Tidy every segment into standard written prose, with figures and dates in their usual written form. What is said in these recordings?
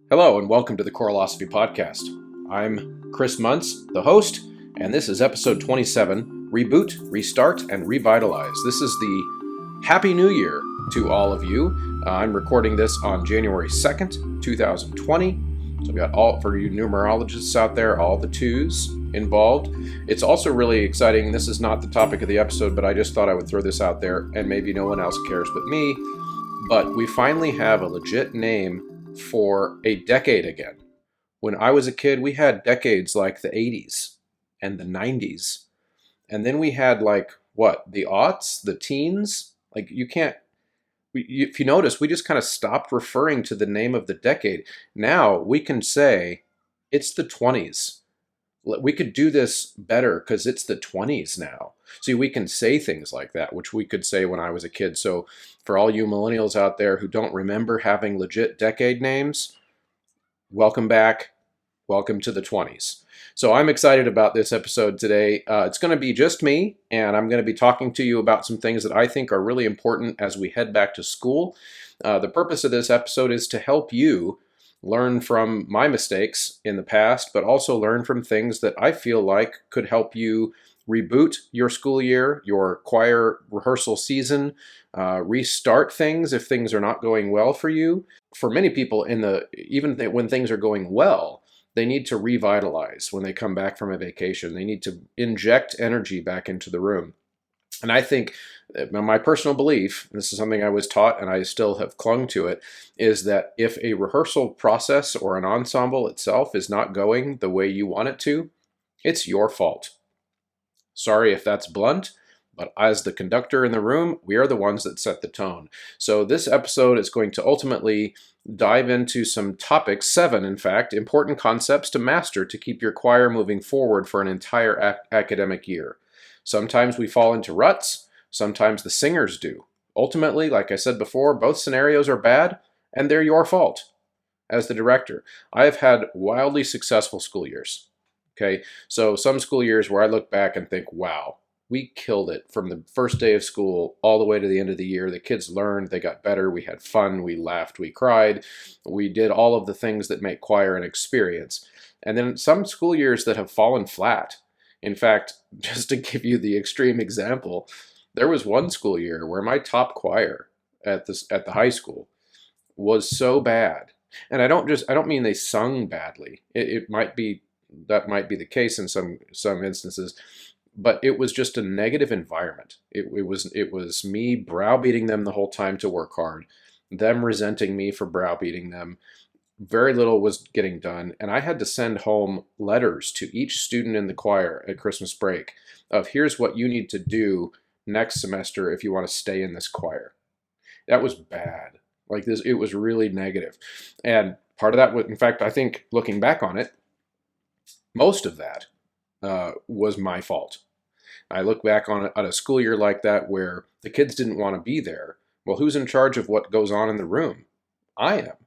Hello and welcome to the Choreolosophy Podcast. I'm Chris Muntz, the host, and this is episode 27, Reboot, Restart, and Revitalize. This is the Happy New Year to all of you. I'm recording this on January 2nd, 2020. So we've got all, for you numerologists out there, all the twos involved. It's also really exciting. This is not the topic of the episode, but I just thought I would throw this out there, and maybe no one else cares but me. But we finally have a legit name for a decade again. When I was a kid, we had decades like the 80s and the 90s. And then we had the aughts, the teens. If you notice, we just kind of stopped referring to the name of the decade. Now we can say it's the 20s. We could do this better because it's the 20s now. See, we can say things like that, which we could say when I was a kid. So for all you millennials out there who don't remember having legit decade names, welcome back. Welcome to the 20s. So I'm excited about this episode today. It's going to be just me, and I'm going to be talking to you about some things that I think are really important as we head back to school. The purpose of this episode is to help you learn from my mistakes in the past, but also learn from things that I feel like could help you reboot your school year, your choir rehearsal season, restart things if things are not going well for you. For many people, even when things are going well, they need to revitalize when they come back from a vacation. They need to inject energy back into the room. And I think my personal belief, this is something I was taught and I still have clung to it, is that if a rehearsal process or an ensemble itself is not going the way you want it to, it's your fault. Sorry if that's blunt, but as the conductor in the room, we are the ones that set the tone. So this episode is going to ultimately dive into some topics, 7 in fact, important concepts to master to keep your choir moving forward for an entire academic year. Sometimes we fall into ruts, sometimes the singers do. Ultimately, like I said before, both scenarios are bad, and they're your fault. As the director, I have had wildly successful school years. Okay, so some school years where I look back and think, wow, we killed it from the first day of school all the way to the end of the year. The kids learned, they got better, we had fun, we laughed, we cried. We did all of the things that make choir an experience. And then some school years that have fallen flat. In fact, just to give you the extreme example, there was one school year where my top choir at the high school was so bad. And I don't mean they sung badly. That might be the case in some instances, but it was just a negative environment. It was me browbeating them the whole time to work hard, them resenting me for browbeating them. Very little was getting done, and I had to send home letters to each student in the choir at Christmas break of here's what you need to do next semester if you want to stay in this choir. That was bad. It was really negative. And part of that was, in fact, I think looking back on it, most of that was my fault. I look back on a school year like that where the kids didn't want to be there. Well, who's in charge of what goes on in the room? I am.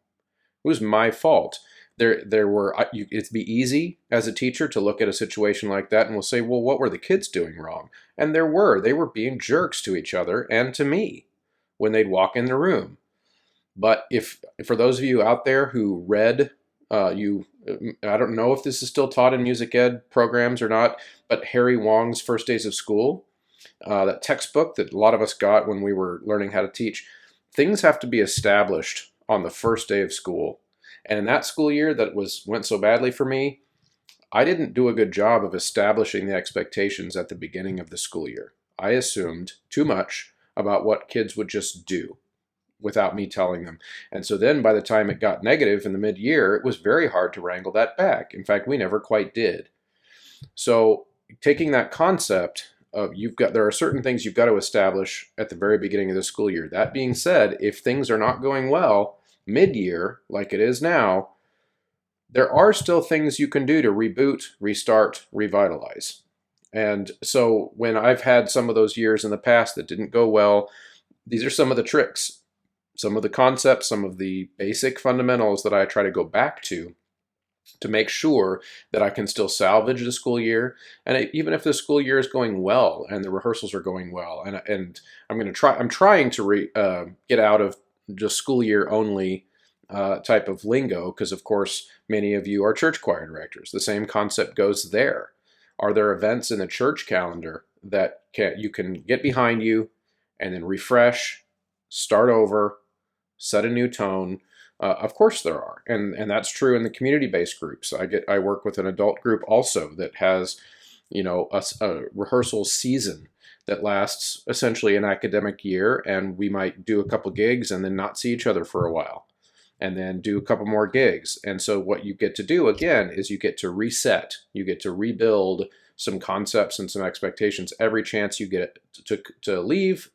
It was my fault. It'd be easy as a teacher to look at a situation like that and we'll say, well, what were the kids doing wrong? And they were being jerks to each other and to me when they'd walk in the room. But for those of you out there who read, I don't know if this is still taught in music ed programs or not, but Harry Wong's First Days of School, that textbook that a lot of us got when we were learning how to teach, things have to be established on the first day of school. And in that school year that went so badly for me, I didn't do a good job of establishing the expectations at the beginning of the school year. I assumed too much about what kids would just do without me telling them. And so then by the time it got negative in the mid-year, it was very hard to wrangle that back. In fact, we never quite did. So taking that concept of there are certain things you've got to establish at the very beginning of the school year. That being said, if things are not going well mid-year, like it is now, there are still things you can do to reboot, restart, revitalize. And so when I've had some of those years in the past that didn't go well, these are some of the tricks, some of the concepts, some of the basic fundamentals that I try to go back to make sure that I can still salvage the school year. And even if the school year is going well and the rehearsals are going well, and I'm trying to get out of just school year only type of lingo, because of course many of you are church choir directors. The same concept goes there. Are there events in the church calendar that you can get behind you and then refresh, start over, set a new tone? Of course there are, and that's true in the community-based groups. I work with an adult group also that has, a rehearsal season that lasts essentially an academic year, and we might do a couple gigs and then not see each other for a while, and then do a couple more gigs. And so what you get to do again is you get to reset, you get to rebuild some concepts and some expectations every chance you get to leave,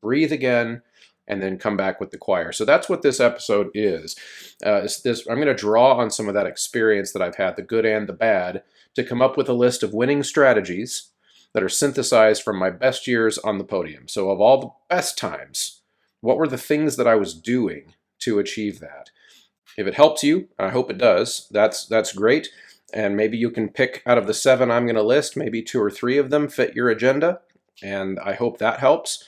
breathe again, and then come back with the choir. So that's what this episode is. I'm going to draw on some of that experience that I've had, the good and the bad, to come up with a list of winning strategies that are synthesized from my best years on the podium. So of all the best times, what were the things that I was doing to achieve that? If it helps you, I hope it does, that's great. And maybe you can pick out of the 7 I'm going to list, maybe 2 or 3 of them fit your agenda, and I hope that helps.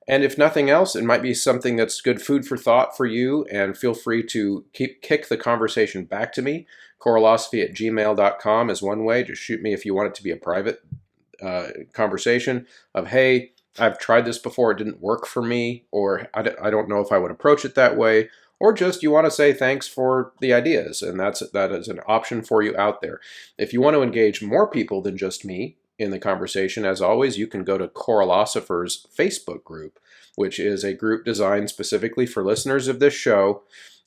And if nothing else, it might be something that's good food for thought for you, and feel free to kick the conversation back to me. choralosophy@gmail.com is one way. Just shoot me if you want it to be a private conversation of, hey, I've tried this before, it didn't work for me, or I don't know if I would approach it that way, or just you want to say thanks for the ideas, and that is an option for you out there. If you want to engage more people than just me in the conversation, as always, you can go to Choralosopher's Facebook group, which is a group designed specifically for listeners of this show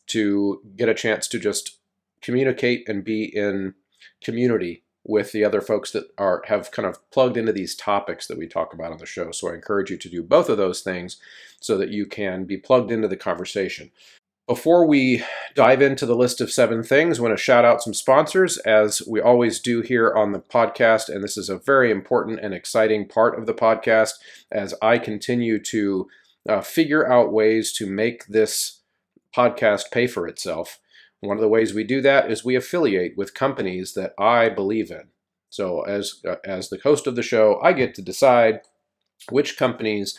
to get a chance to just communicate and be in community with the other folks that have kind of plugged into these topics that we talk about on the show. So I encourage you to do both of those things so that you can be plugged into the conversation. Before we dive into the list of 7 things, I want to shout out some sponsors, as we always do here on the podcast, and this is a very important and exciting part of the podcast as I continue to figure out ways to make this podcast pay for itself. One of the ways we do that is we affiliate with companies that I believe in. So as the host of the show, I get to decide which companies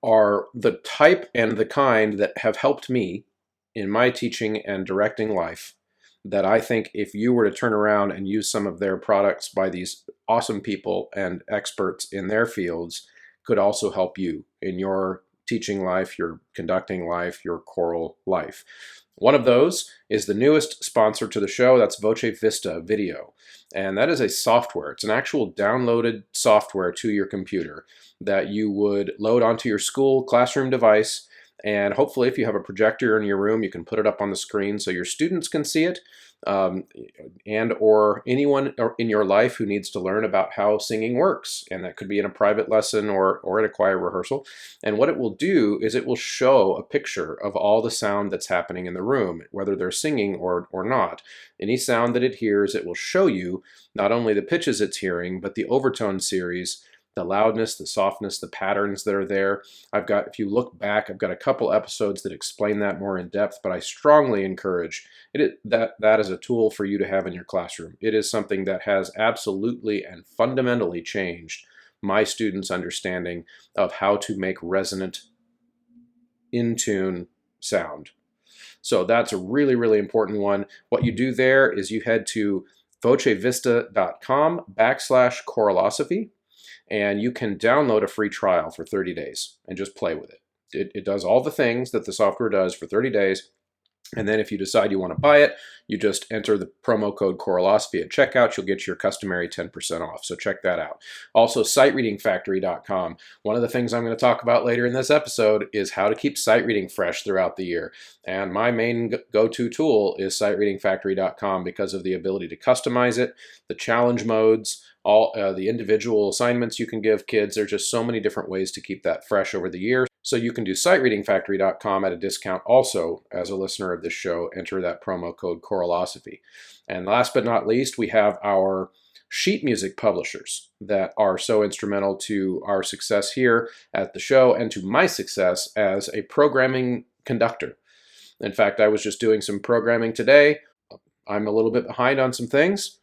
are the type and the kind that have helped me in my teaching and directing life, that I think if you were to turn around and use some of their products by these awesome people and experts in their fields, could also help you in your teaching life, your conducting life, your choral life. One of those is the newest sponsor to the show. That's Voce Vista Video. And that is a software. It's an actual downloaded software to your computer that you would load onto your school classroom device. And hopefully, if you have a projector in your room, you can put it up on the screen so your students can see it, and or anyone in your life who needs to learn about how singing works. And that could be in a private lesson or at a choir rehearsal. And what it will do is it will show a picture of all the sound that's happening in the room, whether they're singing or not. Any sound that it hears, it will show you not only the pitches it's hearing, but the overtone series, the loudness, the softness, the patterns that are there. If you look back, I've got a couple episodes that explain that more in depth, but I strongly encourage that is a tool for you to have in your classroom. It is something that has absolutely and fundamentally changed my students' understanding of how to make resonant, in-tune sound. So that's a really, really important one. What you do there is you head to vocevista.com/choralosophy, and you can download a free trial for 30 days and just play with it. It does all the things that the software does for 30 days. And then if you decide you want to buy it, you just enter the promo code Choralosophy at checkout. You'll get your customary 10% off. So check that out. Also, sightreadingfactory.com. One of the things I'm going to talk about later in this episode is how to keep sight reading fresh throughout the year. And my main go-to tool is sightreadingfactory.com because of the ability to customize it, the challenge modes, all the individual assignments you can give kids. There's just so many different ways to keep that fresh over the year. So you can do sightreadingfactory.com at a discount also. As a listener of this show, enter that promo code Choralosophy. And last but not least, we have our sheet music publishers that are so instrumental to our success here at the show and to my success as a programming conductor. In fact, I was just doing some programming today. I'm a little bit behind on some things,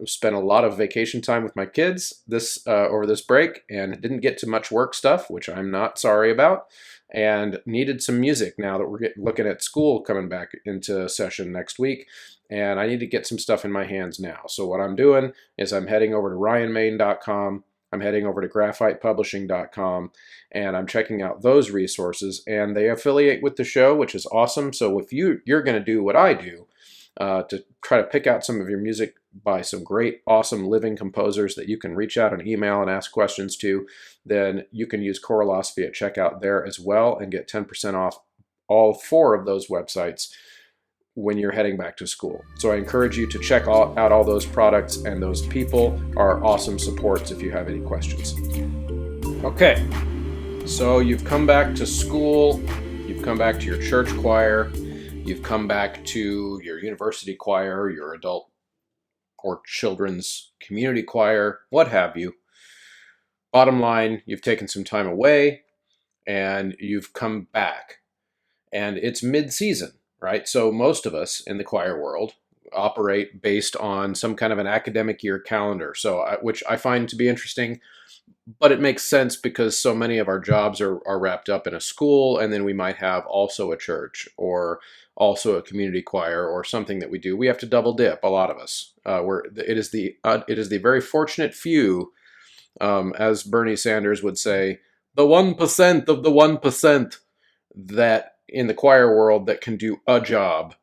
Spent a lot of vacation time with my kids over this break and didn't get to much work stuff, which I'm not sorry about, and needed some music now that we're looking at school coming back into session next week. And I need to get some stuff in my hands now. So what I'm doing is I'm heading over to ryanmain.com. I'm heading over to graphitepublishing.com, and I'm checking out those resources, and they affiliate with the show, which is awesome. So if you're going to do what I do, to try to pick out some of your music by some great, awesome living composers that you can reach out and email and ask questions to, then you can use Choralosophy at checkout there as well and get 10% off all 4 of those websites when you're heading back to school. So I encourage you to check out all those products, and those people are awesome supports if you have any questions. Okay, so you've come back to school, you've come back to your church choir, you've come back to your university choir, your adult or children's community choir, what have you. Bottom line, you've taken some time away and you've come back. And it's mid-season, right? So most of us in the choir world operate based on some kind of an academic year calendar, which I find to be interesting, but it makes sense because so many of our jobs are wrapped up in a school, and then we might have also a church or also a community choir or something that we do. We have to double dip, a lot of us. It is the very fortunate few, as Bernie Sanders would say, the 1% of the 1% that in the choir world that can do a job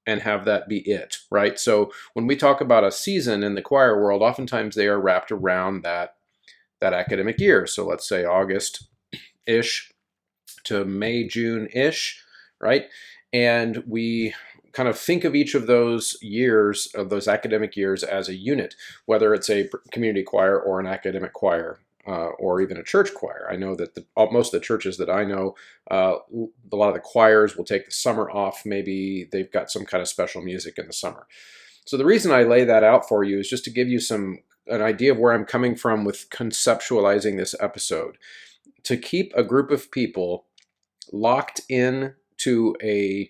and have that be it, right? So when we talk about a season in the choir world, oftentimes they are wrapped around that academic year. So let's say August-ish to May, June-ish, right? And we kind of think of each of those years, of those academic years, as a unit, whether it's a community choir or an academic choir, or even a church choir. I know that most of the churches that I know, a lot of the choirs will take the summer off. Maybe they've got some kind of special music in the summer. So the reason I lay that out for you is just to give you an idea of where I'm coming from with conceptualizing this episode. To keep a group of people locked in to a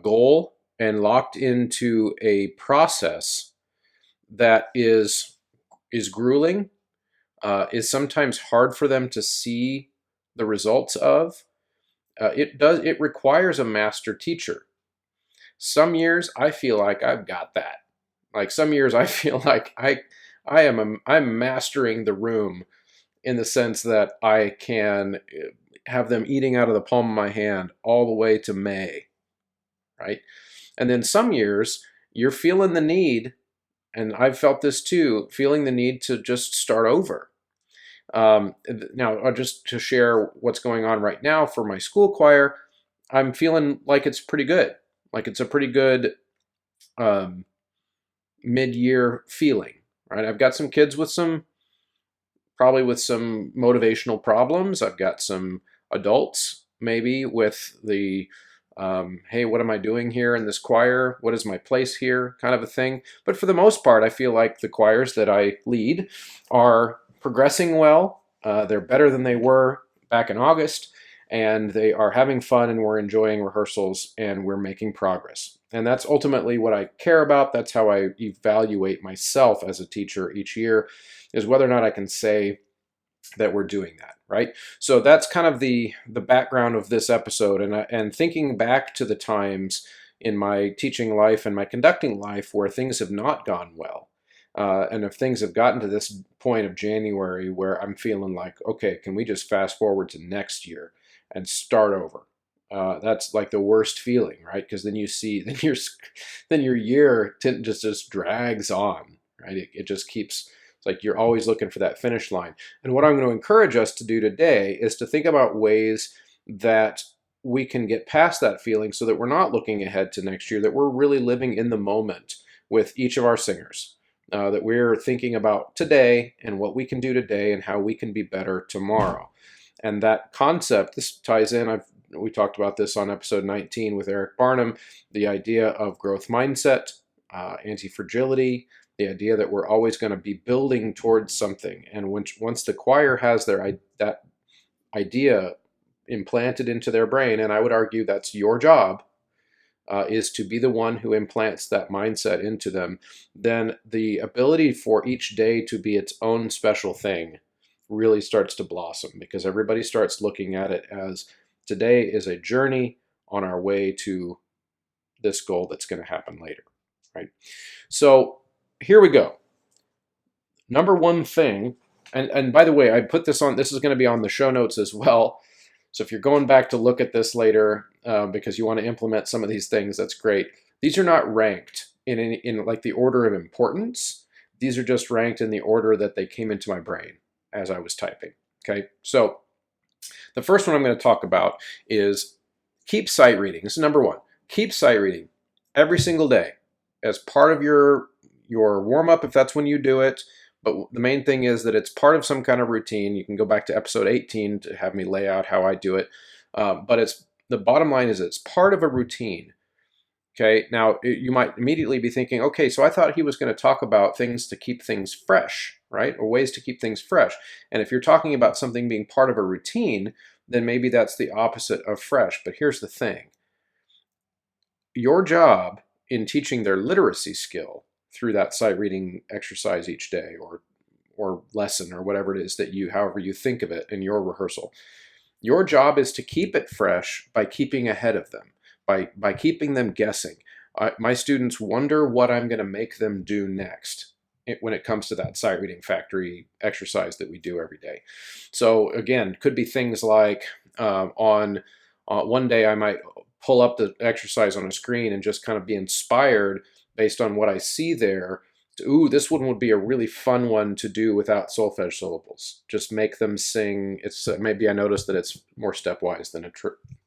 goal and locked into a process that is grueling, is sometimes hard for them to see the results of. It requires a master teacher. Some years I feel like I've got that. Like some years I feel like I'm mastering the room, in the sense that I can have them eating out of the palm of my hand all the way to May, right? And then some years you're feeling the need, and I've felt this too, feeling the need to just start over. Now, just to share what's going on right now for my school choir, I'm feeling like it's pretty good. Like it's a pretty good mid-year feeling, right? I've got some kids probably with some motivational problems. I've got some adults maybe with the, hey, what am I doing here in this choir? What is my place here? Kind of a thing. But for the most part, I feel like the choirs that I lead are progressing well. They're better than they were back in August, and they are having fun, and we're enjoying rehearsals, and we're making progress. And that's ultimately what I care about. That's how I evaluate myself as a teacher each year, is whether or not I can say that we're doing that, right? So that's kind of the background of this episode, and thinking back to the times in my teaching life and my conducting life where things have not gone well. And if things have gotten to this point of January where I'm feeling like, okay, can we just fast forward to next year and start over? That's like the worst feeling, right? Because then you see, then your year just drags on, right? It just keeps, it's like you're always looking for that finish line. And what I'm going to encourage us to do today is to think about ways that we can get past that feeling, so that we're not looking ahead to next year, that we're really living in the moment with each of our singers. That we're thinking about today and what we can do today and how we can be better tomorrow. And that concept, this ties in, we talked about this on episode 19 with Eric Barnum, the idea of growth mindset, anti-fragility, the idea that we're always going to be building towards something. And once the choir has that idea implanted into their brain, and I would argue that's your job, is to be the one who implants that mindset into them, then the ability for each day to be its own special thing really starts to blossom, because everybody starts looking at it as today is a journey on our way to this goal that's going to happen later, right? So here we go. Number one thing, and by the way, I put this on, this is going to be on the show notes as well. So if you're going back to look at this later because you want to implement some of these things, that's great. These are not ranked in like the order of importance. These are just ranked in the order that they came into my brain as I was typing. Okay, so the first one I'm going to talk about is keep sight reading. This is number one. Keep sight reading every single day as part of your warm-up if that's when you do it. But the main thing is that it's part of some kind of routine. You can go back to episode 18 to have me lay out how I do it. But it's the bottom line is it's part of a routine. Okay, now you might immediately be thinking, okay, so I thought he was going to talk about things to keep things fresh, right? Or ways to keep things fresh. And if you're talking about something being part of a routine, then maybe that's the opposite of fresh. But here's the thing. Your job in teaching their literacy skill through that sight reading exercise each day or lesson or whatever it is that you, however you think of it in your rehearsal, your job is to keep it fresh by keeping ahead of them. By keeping them guessing. My students wonder what I'm going to make them do next when it comes to that sight reading factory exercise that we do every day. So again, could be things like on one day I might pull up the exercise on a screen and just kind of be inspired based on what I see there. Ooh, this one would be a really fun one to do without solfege syllables. Just make them sing. It's maybe I noticed that it's more stepwise than a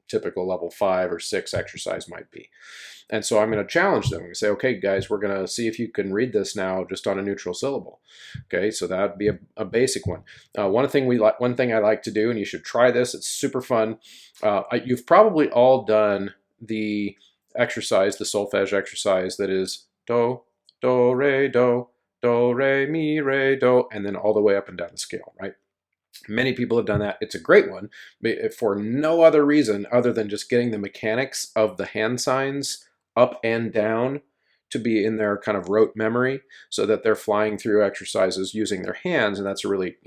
typical level 5 or 6 exercise might be. And so I'm going to challenge them and say, okay, guys, we're going to see if you can read this now just on a neutral syllable. Okay, so that would be a basic one. One thing I like to do, and you should try this, it's super fun. You've probably all done the exercise, the solfege exercise that is do, do, re, mi, re, do, and then all the way up and down the scale, right? Many people have done that. It's a great one for no other reason other than just getting the mechanics of the hand signs up and down to be in their kind of rote memory so that they're flying through exercises using their hands, and that's a really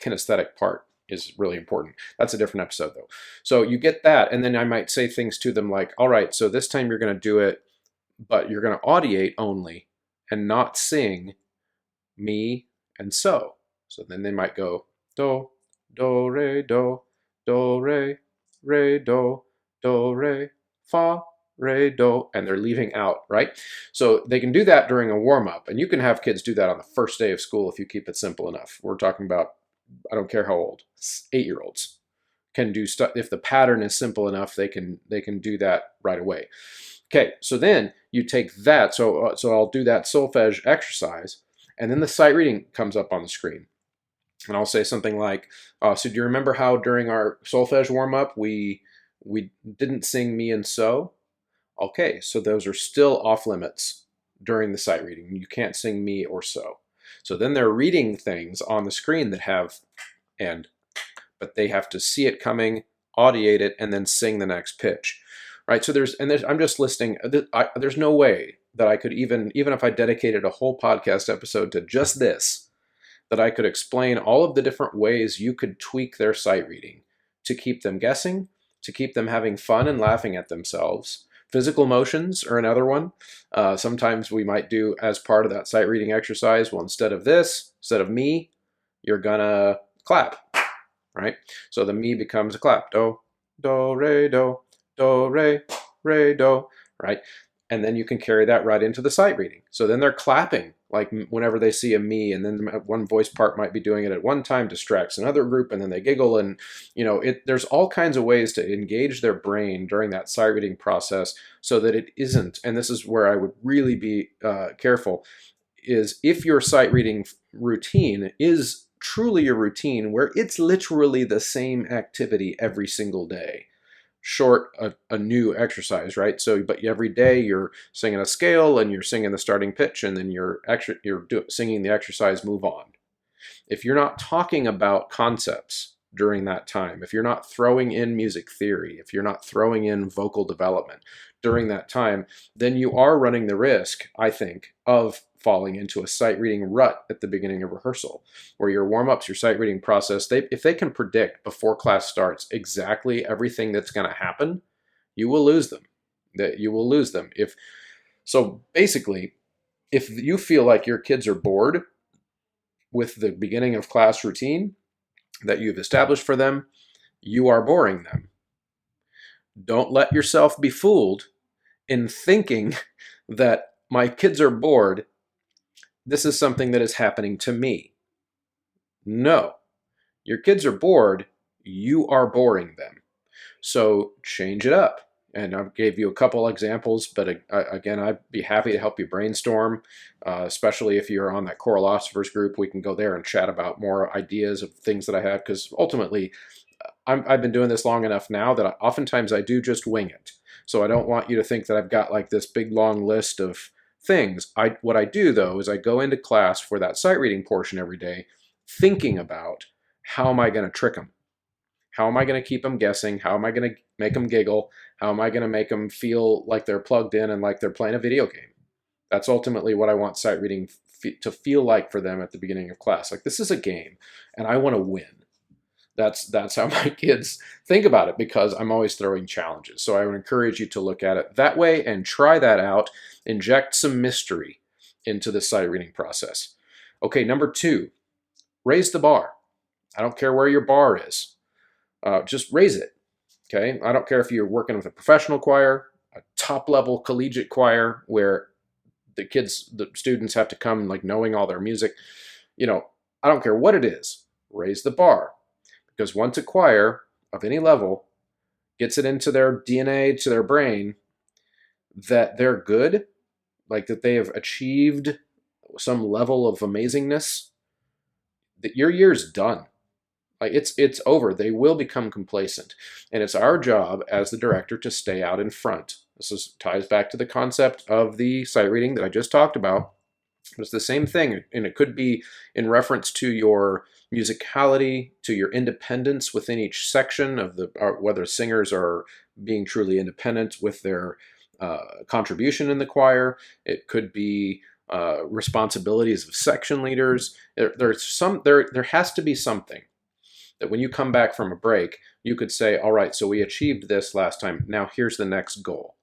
kinesthetic part is really important. That's a different episode though. So you get that, and then I might say things to them like, all right, so this time you're going to do it, but you're going to audiate only and not sing me and so. So then they might go do, do, re, do, re, do, re, fa, re, do, and they're leaving out, right? So they can do that during a warm-up, and you can have kids do that on the first day of school if you keep it simple enough. We're talking about, I don't care how old, 8-year-olds can do stuff. If the pattern is simple enough, they can do that right away. Okay, so then you take that, so I'll do that solfege exercise, and then the sight reading comes up on the screen. And I'll say something like, so do you remember how during our solfege warm-up we didn't sing me and so? Okay, so those are still off limits during the sight reading. You can't sing me or so. So then they're reading things on the screen that have and, but they have to see it coming, audiate it, and then sing the next pitch. Right, so I'm just listing, there's no way that I could even if I dedicated a whole podcast episode to just this, that I could explain all of the different ways you could tweak their sight reading to keep them guessing, to keep them having fun and laughing at themselves. Physical motions are another one. Sometimes we might do as part of that sight reading exercise, well, instead of me, you're gonna clap, right? So the me becomes a clap. Do, re, do, re, do, right? And then you can carry that right into the sight reading. So then they're clapping, like whenever they see a me, and then one voice part might be doing it at one time, distracts another group, and then they giggle. And there's all kinds of ways to engage their brain during that sight reading process so that it isn't, and this is where I would really be careful, is if your sight reading routine is truly a routine where it's literally the same activity every single day, short a new exercise, right? So, but every day you're singing a scale and you're singing the starting pitch, and then you're singing the exercise move on. If you're not talking about concepts during that time, if you're not throwing in music theory, if you're not throwing in vocal development, during that time, then you are running the risk, I think, of falling into a sight reading rut at the beginning of rehearsal, where your warm-ups, your sight reading process, if they can predict before class starts exactly everything that's going to happen, you will lose them. That you will lose them. So basically, if you feel like your kids are bored with the beginning of class routine that you've established for them, you are boring them. Don't let yourself be fooled in thinking that my kids are bored. This is something that is happening to me. No, your kids are bored. You are boring them. So change it up. And I gave you a couple examples, but again, I'd be happy to help you brainstorm, especially if you're on that Choralosophers group. We can go there and chat about more ideas of things that I have, because ultimately, I've been doing this long enough now that oftentimes I do just wing it. So I don't want you to think that I've got like this big long list of things. What I do, though, is I go into class for that sight reading portion every day thinking about, how am I going to trick them? How am I going to keep them guessing? How am I going to make them giggle? How am I going to make them feel like they're plugged in and like they're playing a video game? That's ultimately what I want sight reading to feel like for them at the beginning of class. Like, this is a game, and I want to win. That's how my kids think about it, because I'm always throwing challenges. So I would encourage you to look at it that way and try that out. Inject some mystery into the sight reading process. Okay, number 2, raise the bar. I don't care where your bar is. Just raise it. Okay, I don't care if you're working with a professional choir, a top-level collegiate choir where the students have to come like knowing all their music. I don't care what it is. Raise the bar. Because once a choir of any level gets it into their DNA, to their brain, that they're good, like that they have achieved some level of amazingness, that your year's done. Like, it's over. They will become complacent. And it's our job as the director to stay out in front. This ties back to the concept of the sight reading that I just talked about. It's the same thing, and it could be in reference to your musicality, to your independence within each section of whether singers are being truly independent with their contribution in the choir. It could be responsibilities of section leaders. There has to be something that when you come back from a break, you could say, all right, so we achieved this last time. Now here's the next goal.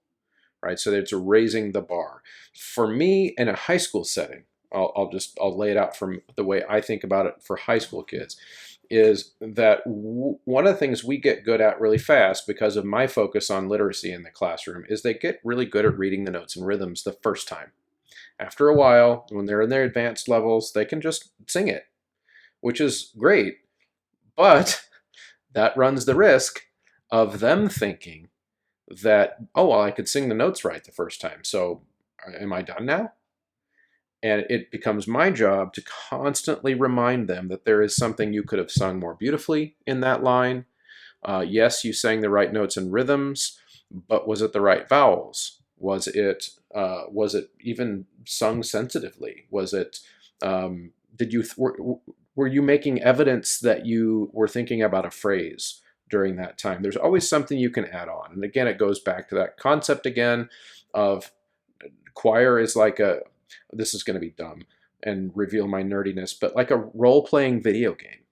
Right, so it's raising the bar. For me, in a high school setting, I'll lay it out from the way I think about it for high school kids, is that one of the things we get good at really fast because of my focus on literacy in the classroom is they get really good at reading the notes and rhythms the first time. After a while, when they're in their advanced levels, they can just sing it, which is great, but that runs the risk of them thinking that, oh, well, I could sing the notes right the first time, so am I done now? And it becomes my job to constantly remind them that there is something you could have sung more beautifully in that line. Yes, you sang the right notes and rhythms, but was it the right vowels? Was it even sung sensitively? Was it were you making evidence that you were thinking about a phrase during that time? There's always something you can add on. And again, it goes back to that concept again of choir is like this is going to be dumb and reveal my nerdiness, but like a role-playing video game.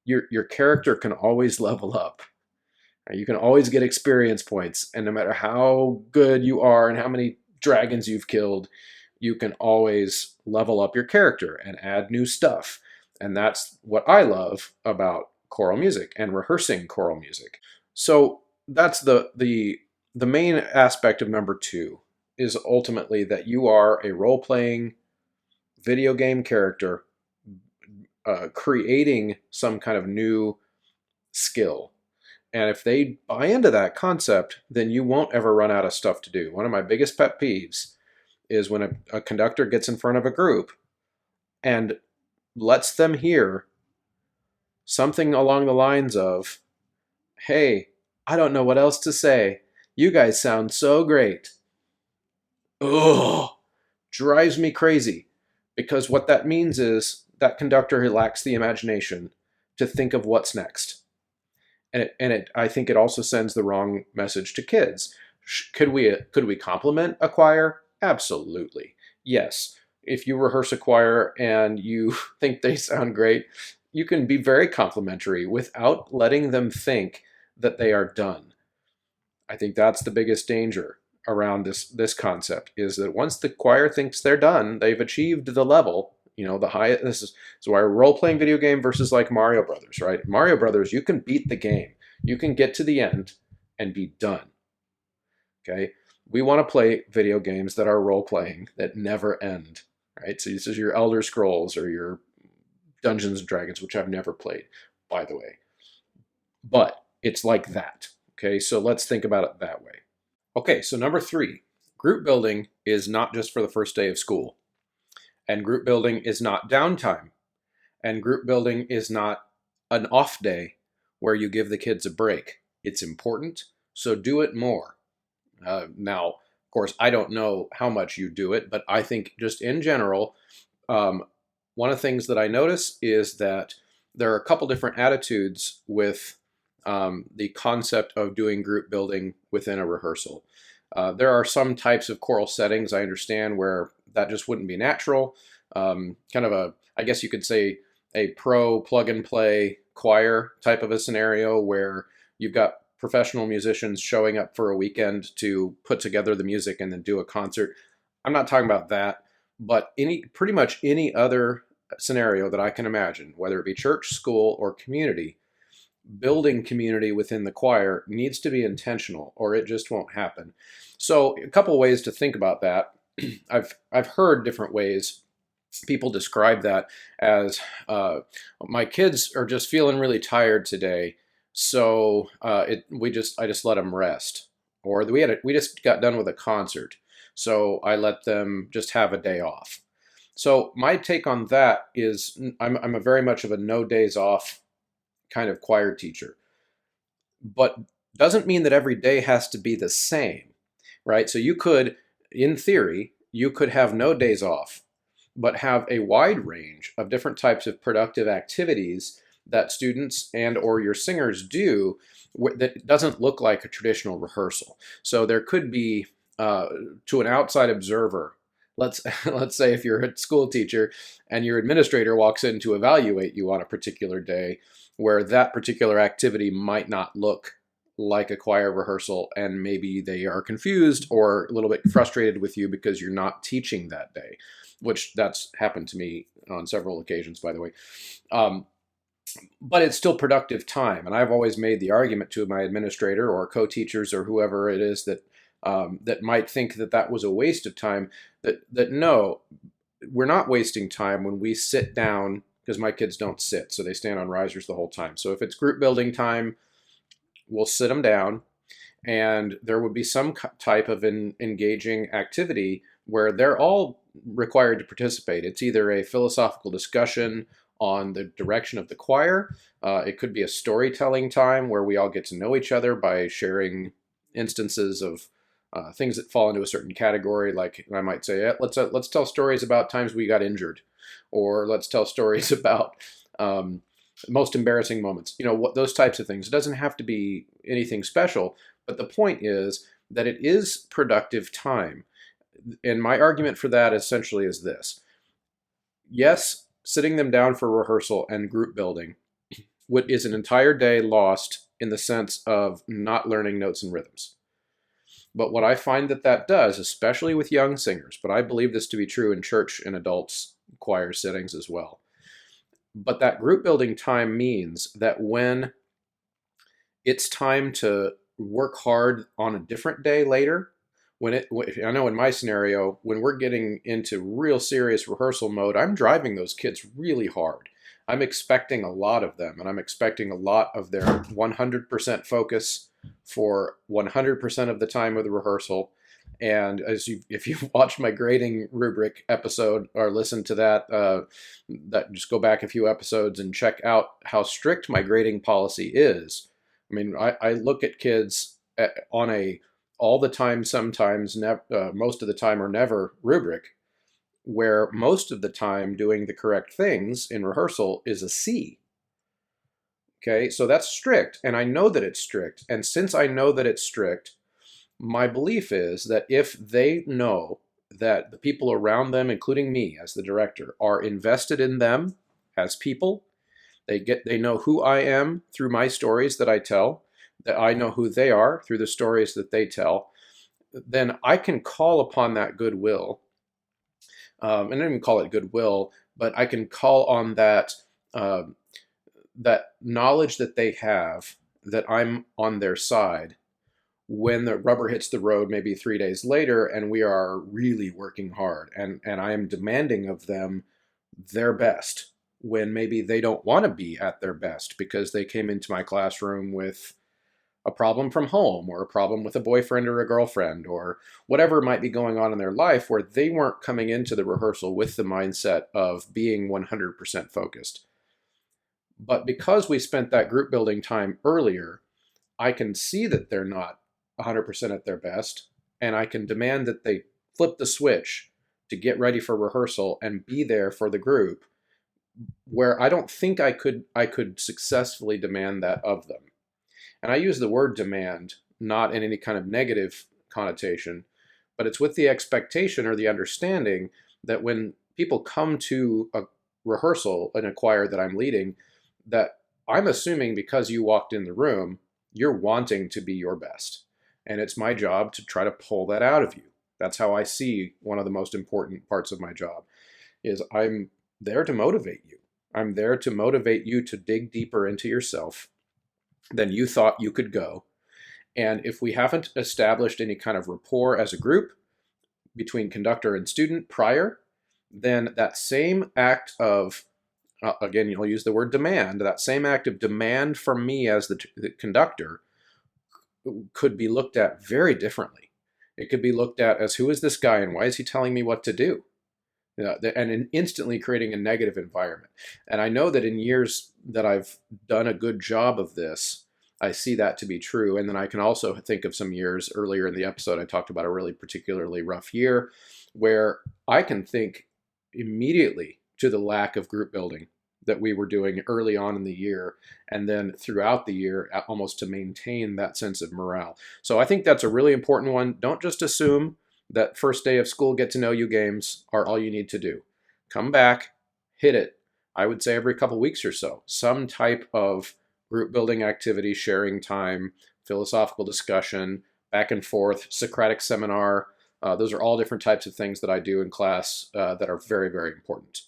Your character can always level up. You can always get experience points, and no matter how good you are and how many dragons you've killed, you can always level up your character and add new stuff. And that's what I love about choral music and rehearsing choral music. So that's the main aspect of number 2, is ultimately that you are a role-playing video game character creating some kind of new skill. And if they buy into that concept, then you won't ever run out of stuff to do. One of my biggest pet peeves is when a conductor gets in front of a group and lets them hear something along the lines of, hey, I don't know what else to say. You guys sound so great. Ugh, drives me crazy, because what that means is that conductor lacks the imagination to think of what's next. And I think it also sends the wrong message to kids. Could we complement a choir? Absolutely. Yes. If you rehearse a choir and you think they sound great, you can be very complimentary without letting them think that they are done. I think that's the biggest danger around this concept, is that once the choir thinks they're done, they've achieved the level, the highest. This is why a role-playing video game versus like Mario Brothers, right? Mario Brothers, you can beat the game. You can get to the end and be done. Okay? We want to play video games that are role-playing, that never end, right? So this is your Elder Scrolls or your Dungeons and Dragons, which I've never played, by the way. But it's like that. Okay, so let's think about it that way. Okay, so number 3, group building is not just for the first day of school. And group building is not downtime. And group building is not an off day where you give the kids a break. It's important, so do it more. Now, of course, I don't know how much you do it, but I think just in general, one of the things that I notice is that there are a couple different attitudes with the concept of doing group building within a rehearsal. There are some types of choral settings, I understand, where that just wouldn't be natural. Kind of I guess you could say, a pro plug and play choir type of a scenario where you've got professional musicians showing up for a weekend to put together the music and then do a concert. I'm not talking about that, but pretty much any other scenario that I can imagine, whether it be church, school, or community, building community within the choir needs to be intentional, or it just won't happen. So a couple ways to think about that. I've heard different ways people describe that as, my kids are just feeling really tired today, so I just let them rest, or we just got done with a concert, so I let them just have a day off. So my take on that is, I'm a very much of a no days off kind of choir teacher, but doesn't mean that every day has to be the same, right? So in theory, you could have no days off, but have a wide range of different types of productive activities that students and or your singers do that doesn't look like a traditional rehearsal. So there could be, to an outside observer, let's say if you're a school teacher and your administrator walks in to evaluate you on a particular day where that particular activity might not look like a choir rehearsal, and maybe they are confused or a little bit frustrated with you because you're not teaching that day, which that's happened to me on several occasions, by the way. But it's still productive time. And I've always made the argument to my administrator or co-teachers or whoever it is that might think that was a waste of time, that no, we're not wasting time when we sit down, because my kids don't sit, so they stand on risers the whole time. So if it's group building time, we'll sit them down, and there would be some type of engaging activity where they're all required to participate. It's either a philosophical discussion on the direction of the choir. It could be a storytelling time where we all get to know each other by sharing instances of things that fall into a certain category. Like I might say, let's tell stories about times we got injured, or let's tell stories about most embarrassing moments. What those types of things. It doesn't have to be anything special, but the point is that it is productive time. And my argument for that essentially is this: yes, sitting them down for rehearsal and group building is an entire day lost in the sense of not learning notes and rhythms. But what I find that does, especially with young singers, but I believe this to be true in church and adults choir settings as well, but that group building time means that when it's time to work hard on a different day later, I know in my scenario, when we're getting into real serious rehearsal mode, I'm driving those kids really hard. I'm expecting a lot of them, and I'm expecting a lot of their 100% focus for 100% of the time of the rehearsal. And if you've watched my grading rubric episode or listened to that just go back a few episodes and check out how strict my grading policy is. I mean, I look at kids on a all the time, sometimes, most of the time or never rubric, where most of the time doing the correct things in rehearsal is a C. Okay, so that's strict, and I know that it's strict. And since I know that it's strict, my belief is that if they know that the people around them, including me as the director, are invested in them as people, they know who I am through my stories that I tell, that I know who they are through the stories that they tell, then I can call upon that goodwill. And I don't even call it goodwill, but I can call on uh, that knowledge that they have that I'm on their side when the rubber hits the road maybe 3 days later and we are really working hard and I am demanding of them their best when maybe they don't want to be at their best because they came into my classroom with a problem from home or a problem with a boyfriend or a girlfriend or whatever might be going on in their life where they weren't coming into the rehearsal with the mindset of being 100% focused. But because we spent that group building time earlier, I can see that they're not 100% at their best, and I can demand that they flip the switch to get ready for rehearsal and be there for the group, where I don't think I could successfully demand that of them. And I use the word demand not in any kind of negative connotation, but it's with the expectation or the understanding that when people come to a rehearsal in a choir that I'm leading, that I'm assuming because you walked in the room, you're wanting to be your best. And it's my job to try to pull that out of you. That's how I see one of the most important parts of my job is I'm there to motivate you. I'm there to motivate you to dig deeper into yourself than you thought you could go. And if we haven't established any kind of rapport as a group between conductor and student prior, then that same act of, again, you'll use the word demand, that same act of demand from me as the conductor could be looked at very differently. It could be looked at as, who is this guy and why is he telling me what to do? And instantly creating a negative environment. And I know that in years that I've done a good job of this, I see that to be true. And then I can also think of some years earlier in the episode, I talked about a really particularly rough year where I can think immediately to the lack of group building that we were doing early on in the year and then throughout the year, almost to maintain that sense of morale. So I think that's a really important one. Don't just assume that first day of school get to know you games are all you need to do. Come back, hit it. I would say every couple weeks or so, some type of group building activity, sharing time, philosophical discussion, back and forth, Socratic seminar. Those are all different types of things that I do in class that are very, very important.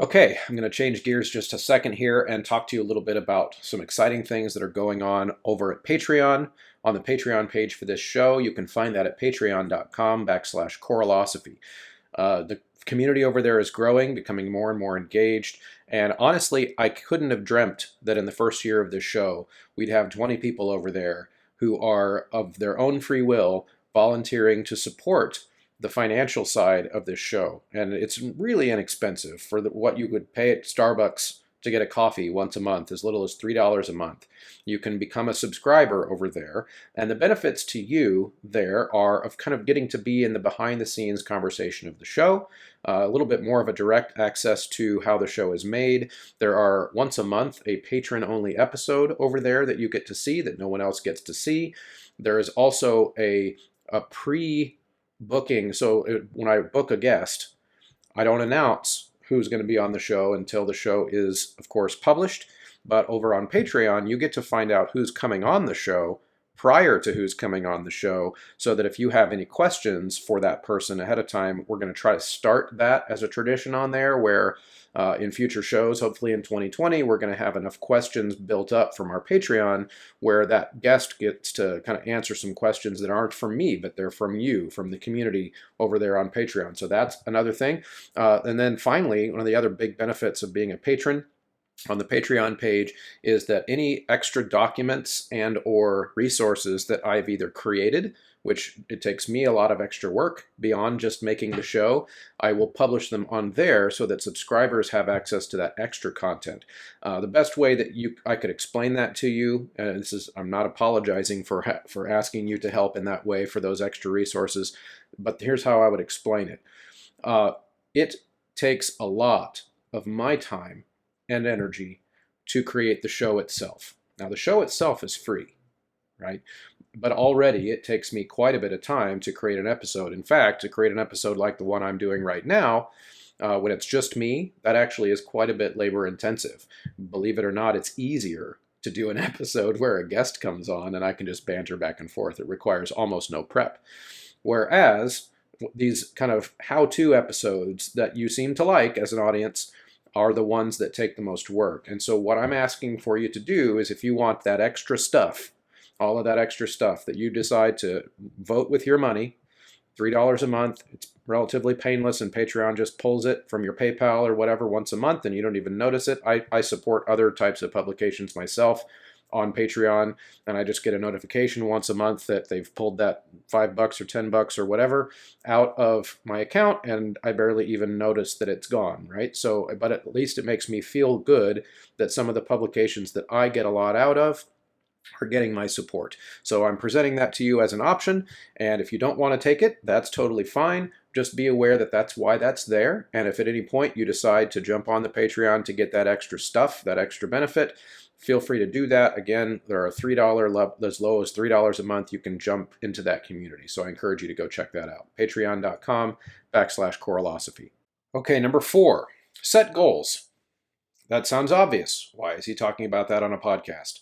Okay, I'm going to change gears just a second here and talk to you a little bit about some exciting things that are going on over at Patreon. On the Patreon page for this show, you can find that at patreon.com/choralosophy. The community over there is growing, becoming more and more engaged. And honestly, I couldn't have dreamt that in the first year of this show, we'd have 20 people over there who are of their own free will volunteering to support the financial side of this show. And it's really inexpensive for what you would pay at Starbucks to get a coffee once a month, as little as $3 a month. You can become a subscriber over there. And the benefits to you there are of kind of getting to be in the behind the scenes conversation of the show, a little bit more of a direct access to how the show is made. There are once a month a patron only episode over there that you get to see that no one else gets to see. There is also a pre-booking. So when I book a guest, I don't announce who's going to be on the show until the show is, of course, published. But over on Patreon, you get to find out who's coming on the show prior to who's coming on the show, so that if you have any questions for that person ahead of time, we're going to try to start that as a tradition on there where in future shows, hopefully in 2020, we're going to have enough questions built up from our Patreon where that guest gets to kind of answer some questions that aren't from me, but they're from you, from the community over there on Patreon. So that's another thing. And then finally, one of the other big benefits of being a patron on the Patreon page is that any extra documents and or resources that I've either created, which it takes me a lot of extra work beyond just making the show, I will publish them on there so that subscribers have access to that extra content. The best way that I could explain that to you, and I'm not apologizing for asking you to help in that way for those extra resources, but here's how I would explain it. It takes a lot of my time and energy to create the show itself. Now, the show itself is free, right? But already it takes me quite a bit of time to create an episode. In fact, to create an episode like the one I'm doing right now, when it's just me, that actually is quite a bit labor intensive. Believe it or not, it's easier to do an episode where a guest comes on and I can just banter back and forth. It requires almost no prep. Whereas these kind of how-to episodes that you seem to like as an audience are the ones that take the most work. And so what I'm asking for you to do is, if you want that extra stuff, all of that extra stuff that you decide to vote with your money, $3 a month, it's relatively painless, and Patreon just pulls it from your PayPal or whatever once a month and you don't even notice it. I support other types of publications myself on Patreon, and I just get a notification once a month that they've pulled that $5 or $10 or whatever out of my account, and I barely even notice that it's gone, right? So, but at least it makes me feel good that some of the publications that I get a lot out of are getting my support. So I'm presenting that to you as an option, and if you don't want to take it, that's totally fine. Just be aware that that's why that's there, and if at any point you decide to jump on the Patreon to get that extra stuff, that extra benefit, feel free to do that. Again, there are $3 as low as $3 a month. You can jump into that community. So I encourage you to go check that out. Patreon.com/Coralosophy. Okay, number 4, set goals. That sounds obvious. Why is he talking about that on a podcast?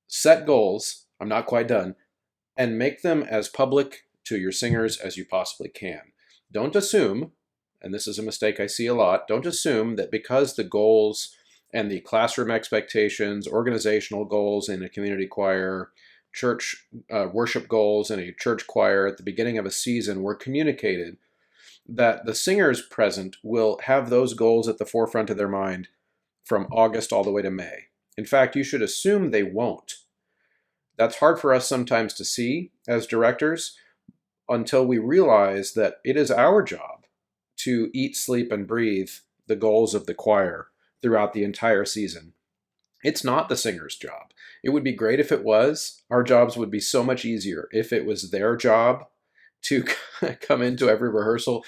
Set goals, I'm not quite done, and make them as public to your singers as you possibly can. Don't assume, and this is a mistake I see a lot, don't assume that because the goals and the classroom expectations, organizational goals in a community choir, church worship goals in a church choir at the beginning of a season were communicated, that the singers present will have those goals at the forefront of their mind from August all the way to May. In fact, you should assume they won't. That's hard for us sometimes to see as directors until we realize that it is our job to eat, sleep, and breathe the goals of the choir throughout the entire season. It's not the singer's job. It would be great if it was. Our jobs would be so much easier if it was their job to come into every rehearsal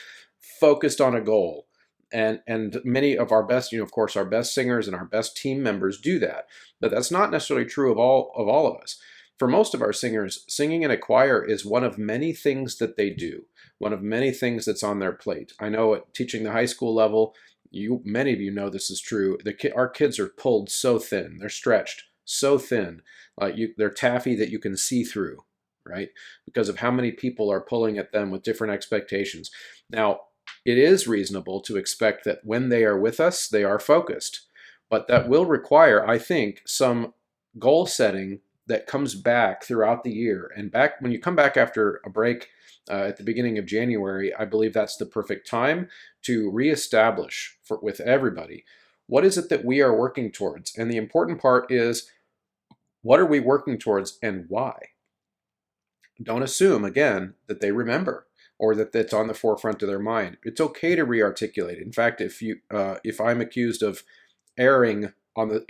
focused on a goal. And many of our best, of course, our best singers and our best team members do that. But that's not necessarily true of all of us. For most of our singers, singing in a choir is one of many things that they do, one of many things that's on their plate. I know at teaching the high school level, many of you know this is true. Our kids are pulled so thin. They're stretched so thin. They're taffy that you can see through, right? Because of how many people are pulling at them with different expectations. Now, it is reasonable to expect that when they are with us, they are focused. But that will require, I think, some goal setting that comes back throughout the year. And back when you come back after a break at the beginning of January, I believe that's the perfect time to reestablish with everybody, what is it that we are working towards? And the important part is, what are we working towards and why? Don't assume, again, that they remember or that that's on the forefront of their mind. It's okay to re-articulate. In fact, if I'm accused of erring on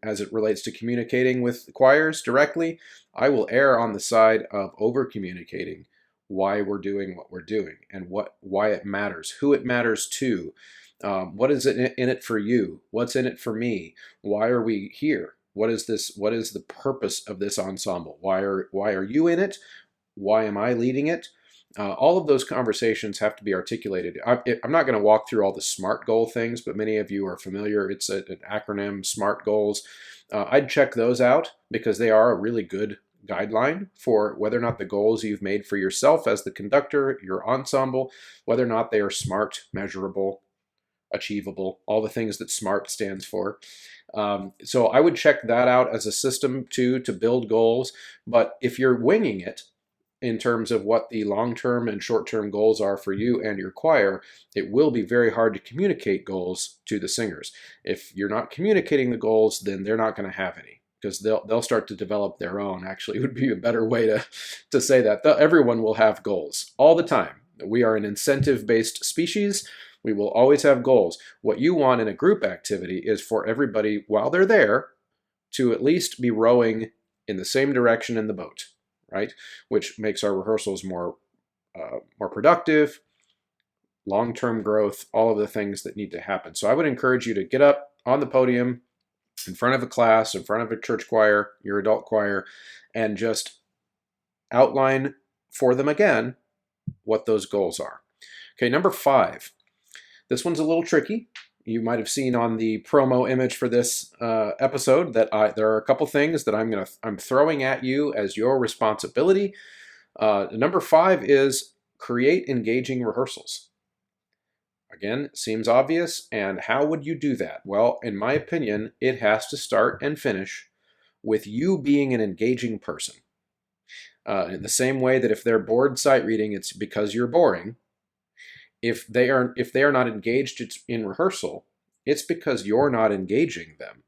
as it relates to communicating with choirs directly, I will err on the side of over-communicating why we're doing what we're doing and why it matters, who it matters to, what is it in it for you, what's in it for me, why are we here, what is the purpose of this ensemble, why are you in it, why am I leading it? All of those conversations have to be articulated. I'm not going to walk through all the SMART goal things, but many of you are familiar. It's an acronym, SMART goals. I'd check those out because they are a really good guideline for whether or not the goals you've made for yourself as the conductor, your ensemble, whether or not they are SMART, measurable, achievable, all the things that SMART stands for. So I would check that out as a system too, to build goals. But if you're winging it, in terms of what the long-term and short-term goals are for you and your choir, it will be very hard to communicate goals to the singers. If you're not communicating the goals, then they're not going to have any, because they'll start to develop their own. Actually, it would be a better way to say that. Everyone will have goals all the time. We are an incentive-based species. We will always have goals. What you want in a group activity is for everybody, while they're there, to at least be rowing in the same direction in the boat, right? Which makes our rehearsals more productive, long-term growth, all of the things that need to happen. So I would encourage you to get up on the podium in front of a class, in front of a church choir, your adult choir, and just outline for them again what those goals are. Okay, number 5. This one's a little tricky. You might have seen on the promo image for this episode that there are a couple things that I'm throwing at you as your responsibility. Number 5 is create engaging rehearsals. Again, seems obvious, and how would you do that? Well, in my opinion, it has to start and finish with you being an engaging person. In the same way that if they're bored sight reading, it's because you're boring. If they are not engaged in rehearsal, it's because you're not engaging them.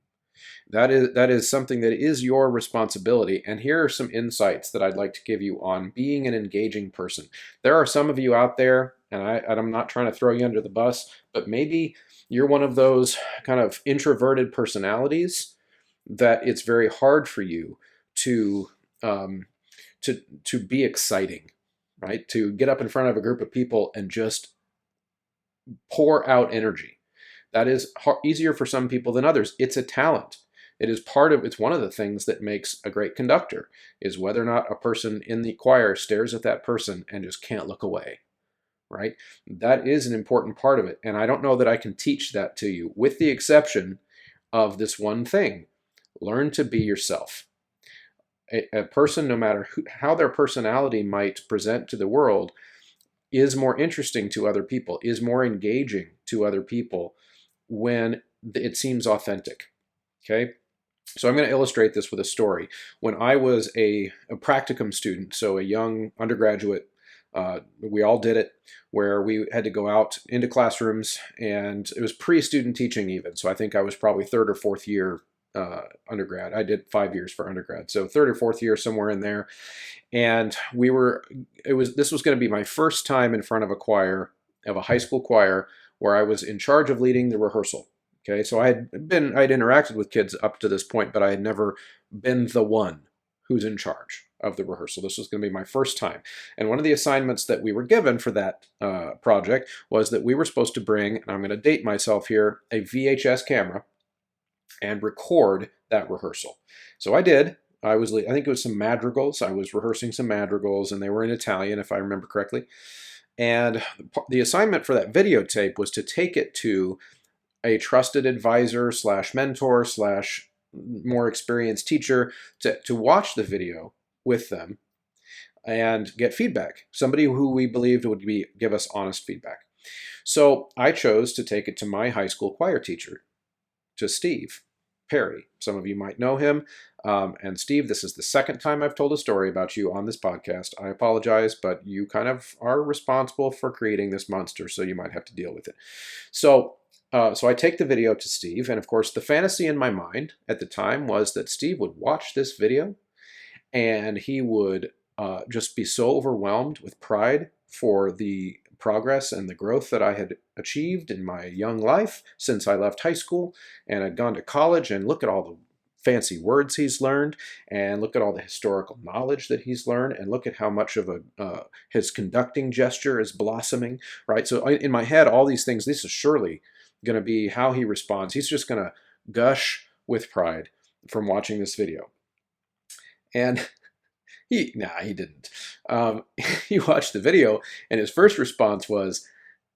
That is something that is your responsibility. And here are some insights that I'd like to give you on being an engaging person. There are some of you out there, and I'm not trying to throw you under the bus, but maybe you're one of those kind of introverted personalities that it's very hard for you to be exciting, right? To get up in front of a group of people and just pour out energy. That is easier for some people than others. It's a talent. It's one of the things that makes a great conductor, is whether or not a person in the choir stares at that person and just can't look away, right? That is an important part of it. And I don't know that I can teach that to you, with the exception of this one thing. Learn to be yourself. A person, no matter how their personality might present to the world, is more interesting to other people, is more engaging to other people when it seems authentic. Okay? So I'm going to illustrate this with a story. When I was a practicum student, so a young undergraduate, we all did it, where we had to go out into classrooms, and it was pre-student teaching even. So I think I was probably 3rd or 4th year undergrad. I did 5 years for undergrad, so 3rd or 4th year, somewhere in there. And this was going to be my first time in front of a high school choir, where I was in charge of leading the rehearsal. Okay, so I'd interacted with kids up to this point, but I had never been the one who's in charge of the rehearsal. This was going to be my first time. And one of the assignments that we were given for that project was that we were supposed to bring, and I'm going to date myself here, a VHS camera and record that rehearsal. So I did. I think it was some madrigals. I was rehearsing some madrigals, and they were in Italian, if I remember correctly. And the assignment for that videotape was to take it to a trusted advisor / mentor / more experienced teacher to watch the video with them and get feedback. Somebody who we believed would give us honest feedback. So I chose to take it to my high school choir teacher, to Steve Perry. Some of you might know him. And Steve, this is the 2nd time I've told a story about you on this podcast. I apologize, but you kind of are responsible for creating this monster, so you might have to deal with it. So I take the video to Steve, and of course the fantasy in my mind at the time was that Steve would watch this video and he would just be so overwhelmed with pride for the progress and the growth that I had achieved in my young life since I left high school and had gone to college, and look at all the fancy words he's learned, and look at all the historical knowledge that he's learned, and look at how much of his conducting gesture is blossoming, right? So in my head, all these things, this is surely going to be how he responds. He's just going to gush with pride from watching this video. And he didn't. He watched the video, and his first response was,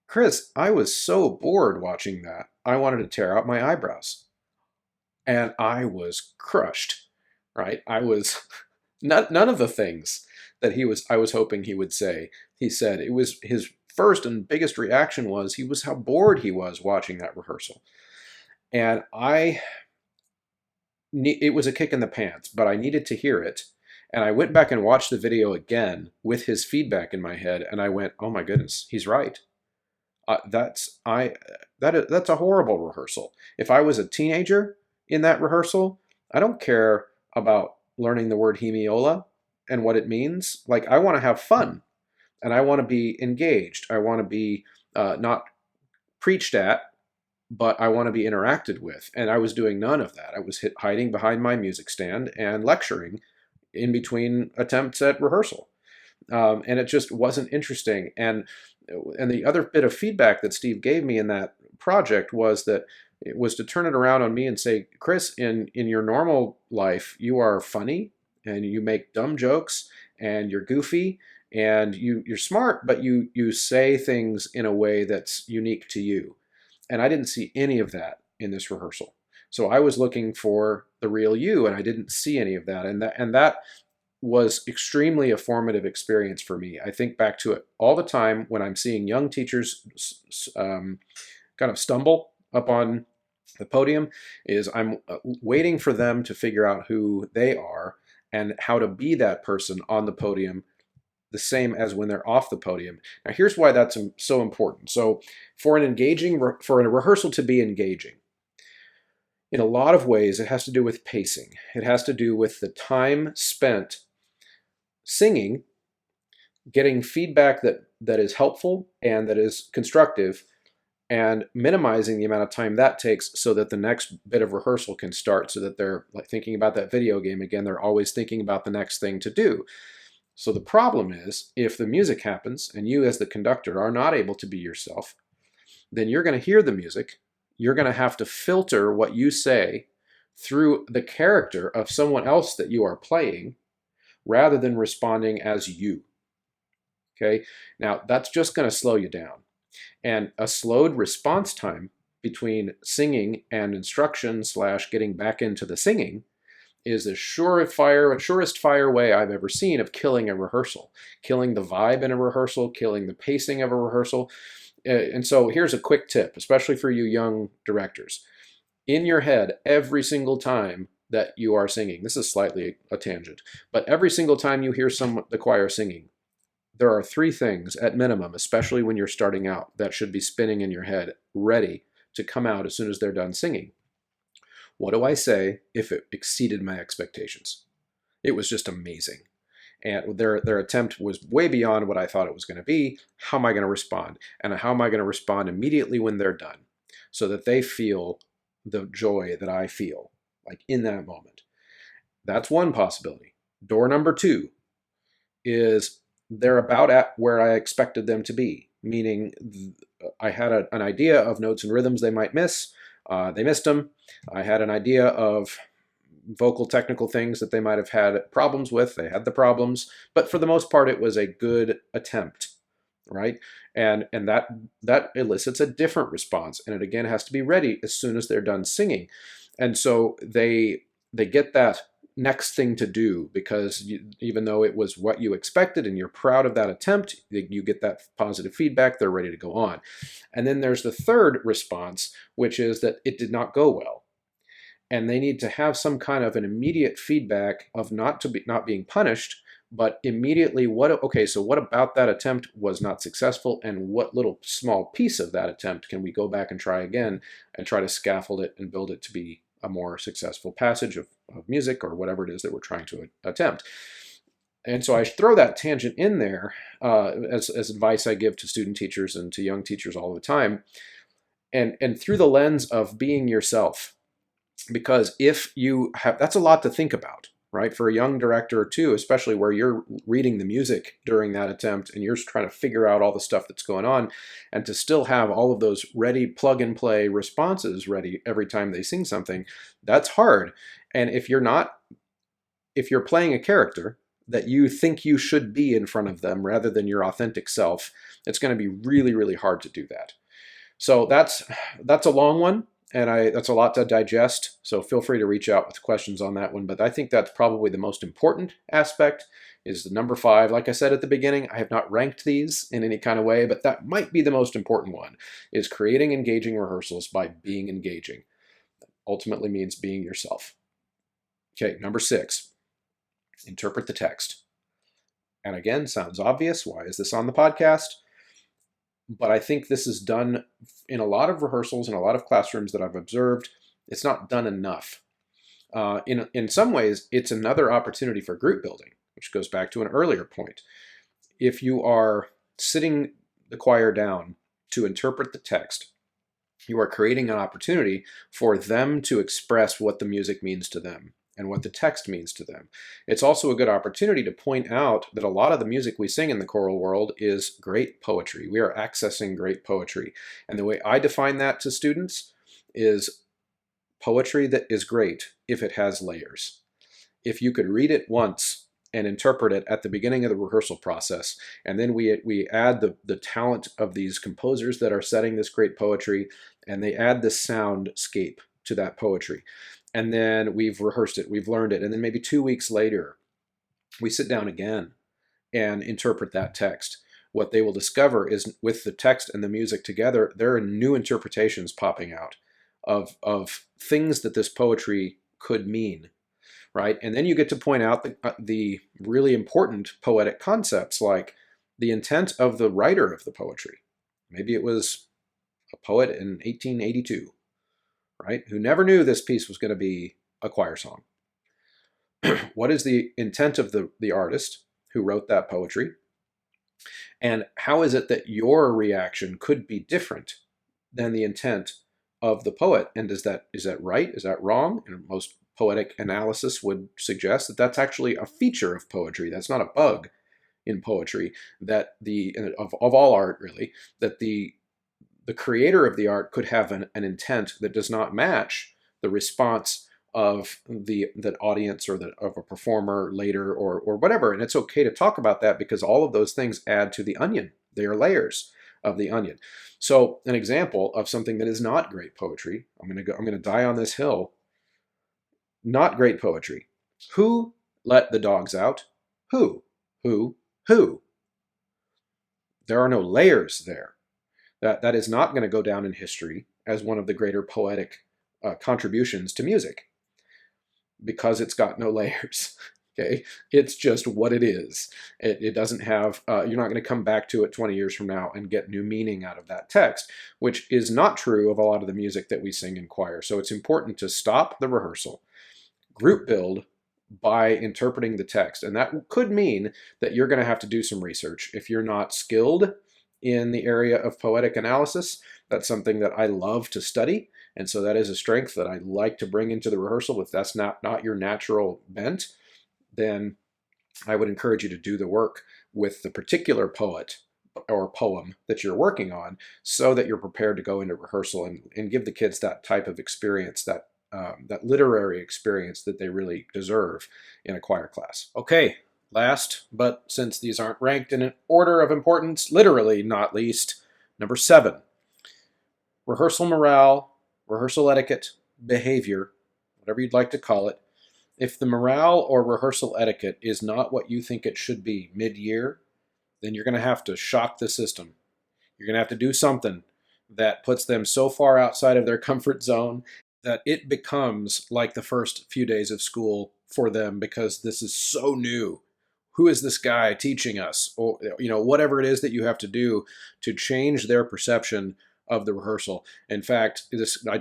"Chris, I was so bored watching that, I wanted to tear out my eyebrows." And I was crushed, right? I was none of the things that I was hoping he would say. He said it was his first and biggest reaction was how bored he was watching that rehearsal. And it was a kick in the pants, but I needed to hear it. And I went back and watched the video again with his feedback in my head, and I went, "Oh my goodness, he's right. That's a horrible rehearsal. If I was a teenager in that rehearsal, I don't care about learning the word hemiola and what it means. Like, I want to have fun, and I want to be engaged. I want to be not preached at, but I want to be interacted with." And I was doing none of that. I was hiding behind my music stand and lecturing in between attempts at rehearsal. And it just wasn't interesting. And the other bit of feedback that Steve gave me in that project was that it was to turn it around on me and say, "Chris, in your normal life, you are funny and you make dumb jokes and you're goofy, and you're smart, but you say things in a way that's unique to you. And I didn't see any of that in this rehearsal. So I was looking for the real you, and I didn't see any of that. And that was extremely a formative experience for me. I think back to it all the time when I'm seeing young teachers kind of stumble up on the podium, is I'm waiting for them to figure out who they are and how to be that person on the podium the same as when they're off the podium. Now, here's why that's so important. So for a rehearsal to be engaging, in a lot of ways, it has to do with pacing. It has to do with the time spent singing, getting feedback that is helpful and that is constructive, and minimizing the amount of time that takes so that the next bit of rehearsal can start, so that they're like thinking about that video game again. They're always thinking about the next thing to do. So the problem is, if the music happens and you as the conductor are not able to be yourself, then you're going to hear the music. You're going to have to filter what you say through the character of someone else that you are playing, rather than responding as you. Okay? Now, that's just going to slow you down. And a slowed response time between singing and instruction / getting back into the singing is the surest fire way I've ever seen of killing a rehearsal, killing the vibe in a rehearsal, killing the pacing of a rehearsal. And so here's a quick tip, especially for you young directors. In your head, every single time that you are singing, this is slightly a tangent, but every single time you hear the choir singing, there are 3 things at minimum, especially when you're starting out, that should be spinning in your head, ready to come out as soon as they're done singing. What do I say if it exceeded my expectations? It was just amazing. And their attempt was way beyond what I thought it was going to be. How am I going to respond? And how am I going to respond immediately when they're done, so that they feel the joy that I feel, like in that moment? That's one possibility. Door number 2 is they're about at where I expected them to be, meaning I had an idea of notes and rhythms they might miss. They missed them. I had an idea of vocal technical things that they might have had problems with. They had the problems, but for the most part, it was a good attempt, right? And that elicits a different response, and it again has to be ready as soon as they're done singing. And so they get that next thing to do, because even though it was what you expected and you're proud of that attempt, you get that positive feedback, they're ready to go on. And then there's the third response, which is that it did not go well. And they need to have some kind of an immediate feedback of not being punished, but immediately what about that attempt was not successful, and what little small piece of that attempt can we go back and try again and try to scaffold it and build it to be a more successful passage of music or whatever it is that we're trying to attempt. And so I throw that tangent in there as advice I give to student teachers and to young teachers all the time, and through the lens of being yourself. Because if you have, that's a lot to think about, right? For a young director too, especially where you're reading the music during that attempt and you're trying to figure out all the stuff that's going on, and to still have all of those ready plug and play responses ready every time they sing something, that's hard. And if you're playing a character that you think you should be in front of them rather than your authentic self, it's going to be really, really hard to do that. So that's a long one. And that's a lot to digest, so feel free to reach out with questions on that one. But I think that's probably the most important aspect, is the number 5. Like I said at the beginning, I have not ranked these in any kind of way, but that might be the most important one, is creating engaging rehearsals by being engaging. That ultimately means being yourself. Okay, number 6, interpret the text. And again, sounds obvious. Why is this on the podcast? But I think this is done in a lot of rehearsals, in a lot of classrooms that I've observed. It's not done enough. In some ways, it's another opportunity for group building, which goes back to an earlier point. If you are sitting the choir down to interpret the text, you are creating an opportunity for them to express what the music means to them and what the text means to them. It's also a good opportunity to point out that a lot of the music we sing in the choral world is great poetry. We are accessing great poetry. And the way I define that to students is poetry that is great if it has layers. If you could read it once and interpret it at the beginning of the rehearsal process. And then we add the talent of these composers that are setting this great poetry, and they add this soundscape to that poetry. And then we've rehearsed it, we've learned it, and then maybe 2 weeks later, we sit down again and interpret that text. What they will discover is with the text and the music together, there are new interpretations popping out of things that this poetry could mean, right? And then you get to point out the really important poetic concepts, like the intent of the writer of the poetry. Maybe it was a poet in 1882, right, who never knew this piece was going to be a choir song. What is the intent of the artist who wrote that poetry? And how is it that your reaction could be different than the intent of the poet? And is that right? Is that wrong? And most poetic analysis would suggest that that's actually a feature of poetry. That's not a bug in poetry. That of all art, really, that the creator of the art could have an intent that does not match the response of the audience or of a performer later or whatever. And it's okay to talk about that because all of those things add to the onion. They are layers of the onion. So an example of something that is not great poetry, I'm going to die on this hill. Not great poetry. Who let the dogs out? Who? There are no layers there. That is not going to go down in history as one of the greater poetic contributions to music, because it's got no layers. Okay, it's just what it is. It doesn't have. You're not going to come back to it 20 years from now and get new meaning out of that text, which is not true of a lot of the music that we sing in choir. So it's important to stop the rehearsal, group build by interpreting the text, and that could mean that you're going to have to do some research if you're not skilled in the area of poetic analysis. That's something that I love to study. And so that is a strength that I like to bring into the rehearsal. If that's not your natural bent, then I would encourage you to do the work with the particular poet or poem that you're working on so that you're prepared to go into rehearsal and give the kids that type of experience, that literary experience that they really deserve in a choir class. Okay, last, but since these aren't ranked in an order of importance, literally not least, number 7, rehearsal morale, rehearsal etiquette, behavior, whatever you'd like to call it. If the morale or rehearsal etiquette is not what you think it should be mid-year, then you're going to have to shock the system. You're going to have to do something that puts them so far outside of their comfort zone that it becomes like the first few days of school for them, because this is so new. Who is this guy teaching us? Or, whatever it is that you have to do to change their perception of the rehearsal. In fact,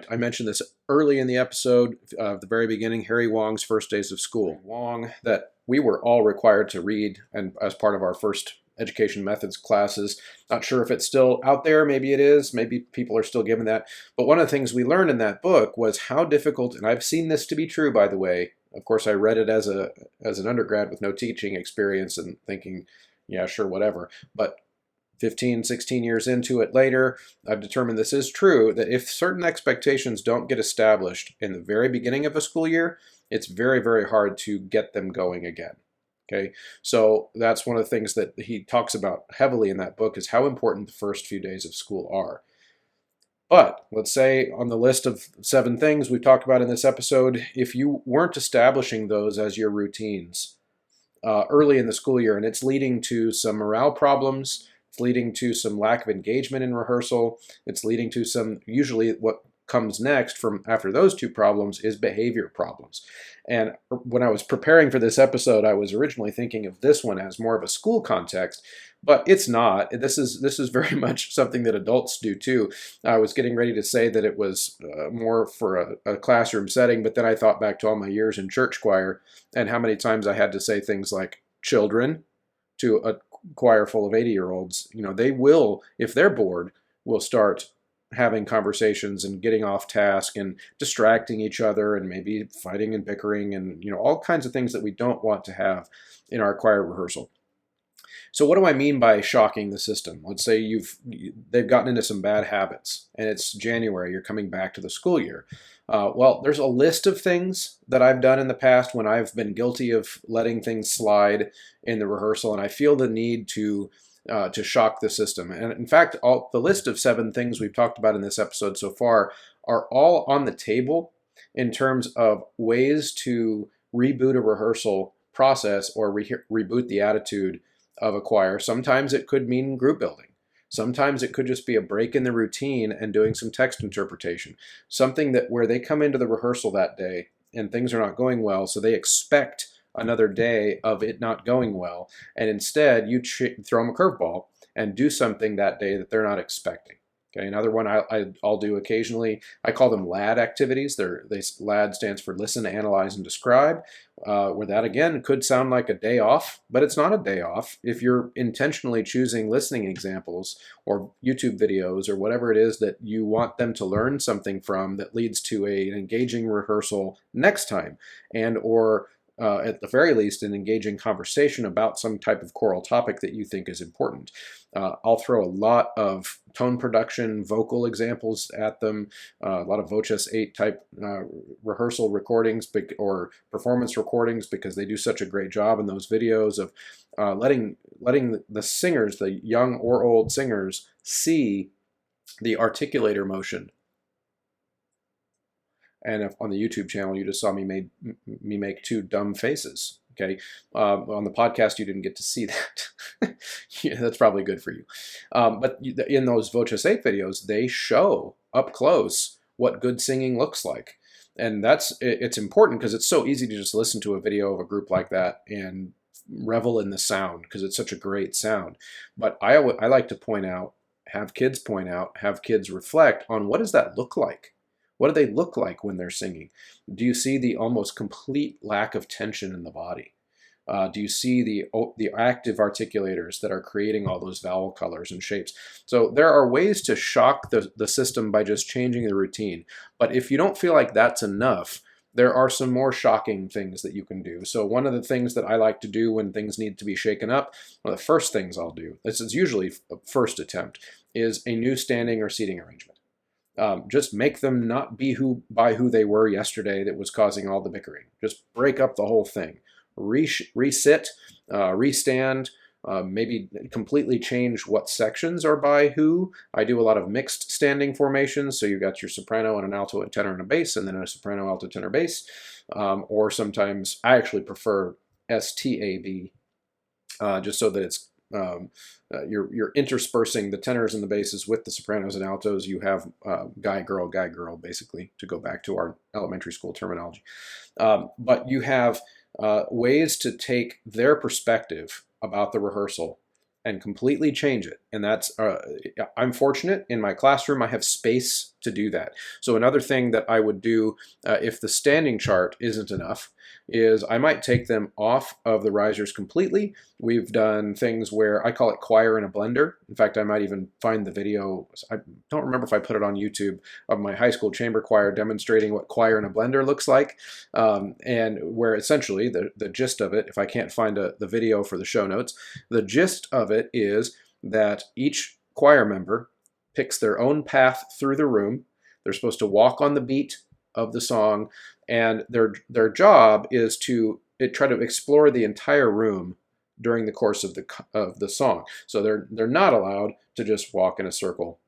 I mentioned this early in the episode, the very beginning, Harry Wong's First Days of School. Wong, that we were all required to read, and as part of our first education methods classes. Not sure if it's still out there. Maybe it is. Maybe people are still given that. But one of the things we learned in that book was how difficult, and I've seen this to be true, by the way. Of course, I read it as an undergrad with no teaching experience and thinking, yeah, sure, whatever. But 15, 16 years into it later, I've determined this is true, that if certain expectations don't get established in the very beginning of a school year, it's very, very hard to get them going again. Okay, so that's one of the things that he talks about heavily in that book, is how important the first few days of school are. But let's say on the list of 7 things we've talked about in this episode, if you weren't establishing those as your routines early in the school year, and it's leading to some morale problems, it's leading to some lack of engagement in rehearsal, it's leading to some, usually what comes next from after those 2 problems is behavior problems. And when I was preparing for this episode, I was originally thinking of this one as more of a school context, but it's not. This is very much something that adults do too. I was getting ready to say that it was more for a classroom setting, but then I thought back to all my years in church choir and how many times I had to say things like children to a choir full of 80-year-olds. They will, if they're bored, will start having conversations and getting off task and distracting each other and maybe fighting and bickering and all kinds of things that we don't want to have in our choir rehearsal. So what do I mean by shocking the system? Let's say they've gotten into some bad habits, and it's January, you're coming back to the school year. Well, there's a list of things that I've done in the past when I've been guilty of letting things slide in the rehearsal, and I feel the need to shock the system. And in fact, the list of 7 things we've talked about in this episode so far are all on the table in terms of ways to reboot a rehearsal process or reboot the attitude of a choir. Sometimes it could mean group building. Sometimes it could just be a break in the routine and doing some text interpretation. Something that where they come into the rehearsal that day and things are not going well, so they expect another day of it not going well, and instead you throw them a curveball and do something that day that they're not expecting. Okay, another one I'll do occasionally, I call them LAD activities. LAD stands for listen, analyze, and describe, where that again could sound like a day off, but it's not a day off. If you're intentionally choosing listening examples or YouTube videos or whatever it is that you want them to learn something from that leads to an engaging rehearsal next time, and or at the very least, an engaging conversation about some type of choral topic that you think is important. I'll throw a lot of tone production, vocal examples at them, a lot of Voces 8 type rehearsal recordings or performance recordings, because they do such a great job in those videos of letting the singers, the young or old singers, see the articulator motion. And if on the YouTube channel, you just saw me make 2 dumb faces. Okay, on the podcast, you didn't get to see that. Yeah, that's probably good for you. But in those Voces 8 videos, they show up close what good singing looks like. And it's important because it's so easy to just listen to a video of a group like that and revel in the sound because it's such a great sound. But I like to point out, have kids point out, have kids reflect on what does that look like? What do they look like when they're singing? Do you see the almost complete lack of tension in the body? Do you see the active articulators that are creating all those vowel colors and shapes? So there are ways to shock the system by just changing the routine. But if you don't feel like that's enough, there are some more shocking things that you can do. So one of the things that I like to do when things need to be shaken up, one of the first things I'll do, this is usually a first attempt, is a new standing or seating arrangement. Just make them not be by who they were yesterday that was causing all the bickering. Just break up the whole thing. Resit, restand, maybe completely change what sections are by who. I do a lot of mixed standing formations, so you've got your soprano and an alto, a tenor, and a bass, and then a soprano, alto, tenor, bass. Or sometimes I actually prefer STAB, just so that it's you're interspersing the tenors and the basses with the sopranos and altos. You have guy, girl, basically, to go back to our elementary school terminology. But you have ways to take their perspective about the rehearsal and completely change it. And that's, I'm fortunate in my classroom, I have space to do that. So another thing that I would do if the standing chart isn't enough is I might take them off of the risers completely. We've done things where I call it choir in a blender. In fact, I might even find the video, I don't remember if I put it on YouTube, of my high school chamber choir demonstrating what choir in a blender looks like. And where essentially the gist of it, if I can't find the video for the show notes, the gist of it is that each choir member picks their own path through the room. They're supposed to walk on the beat of the song, and their job is to try to explore the entire room during the course of the song. So they're not allowed to just walk in a circle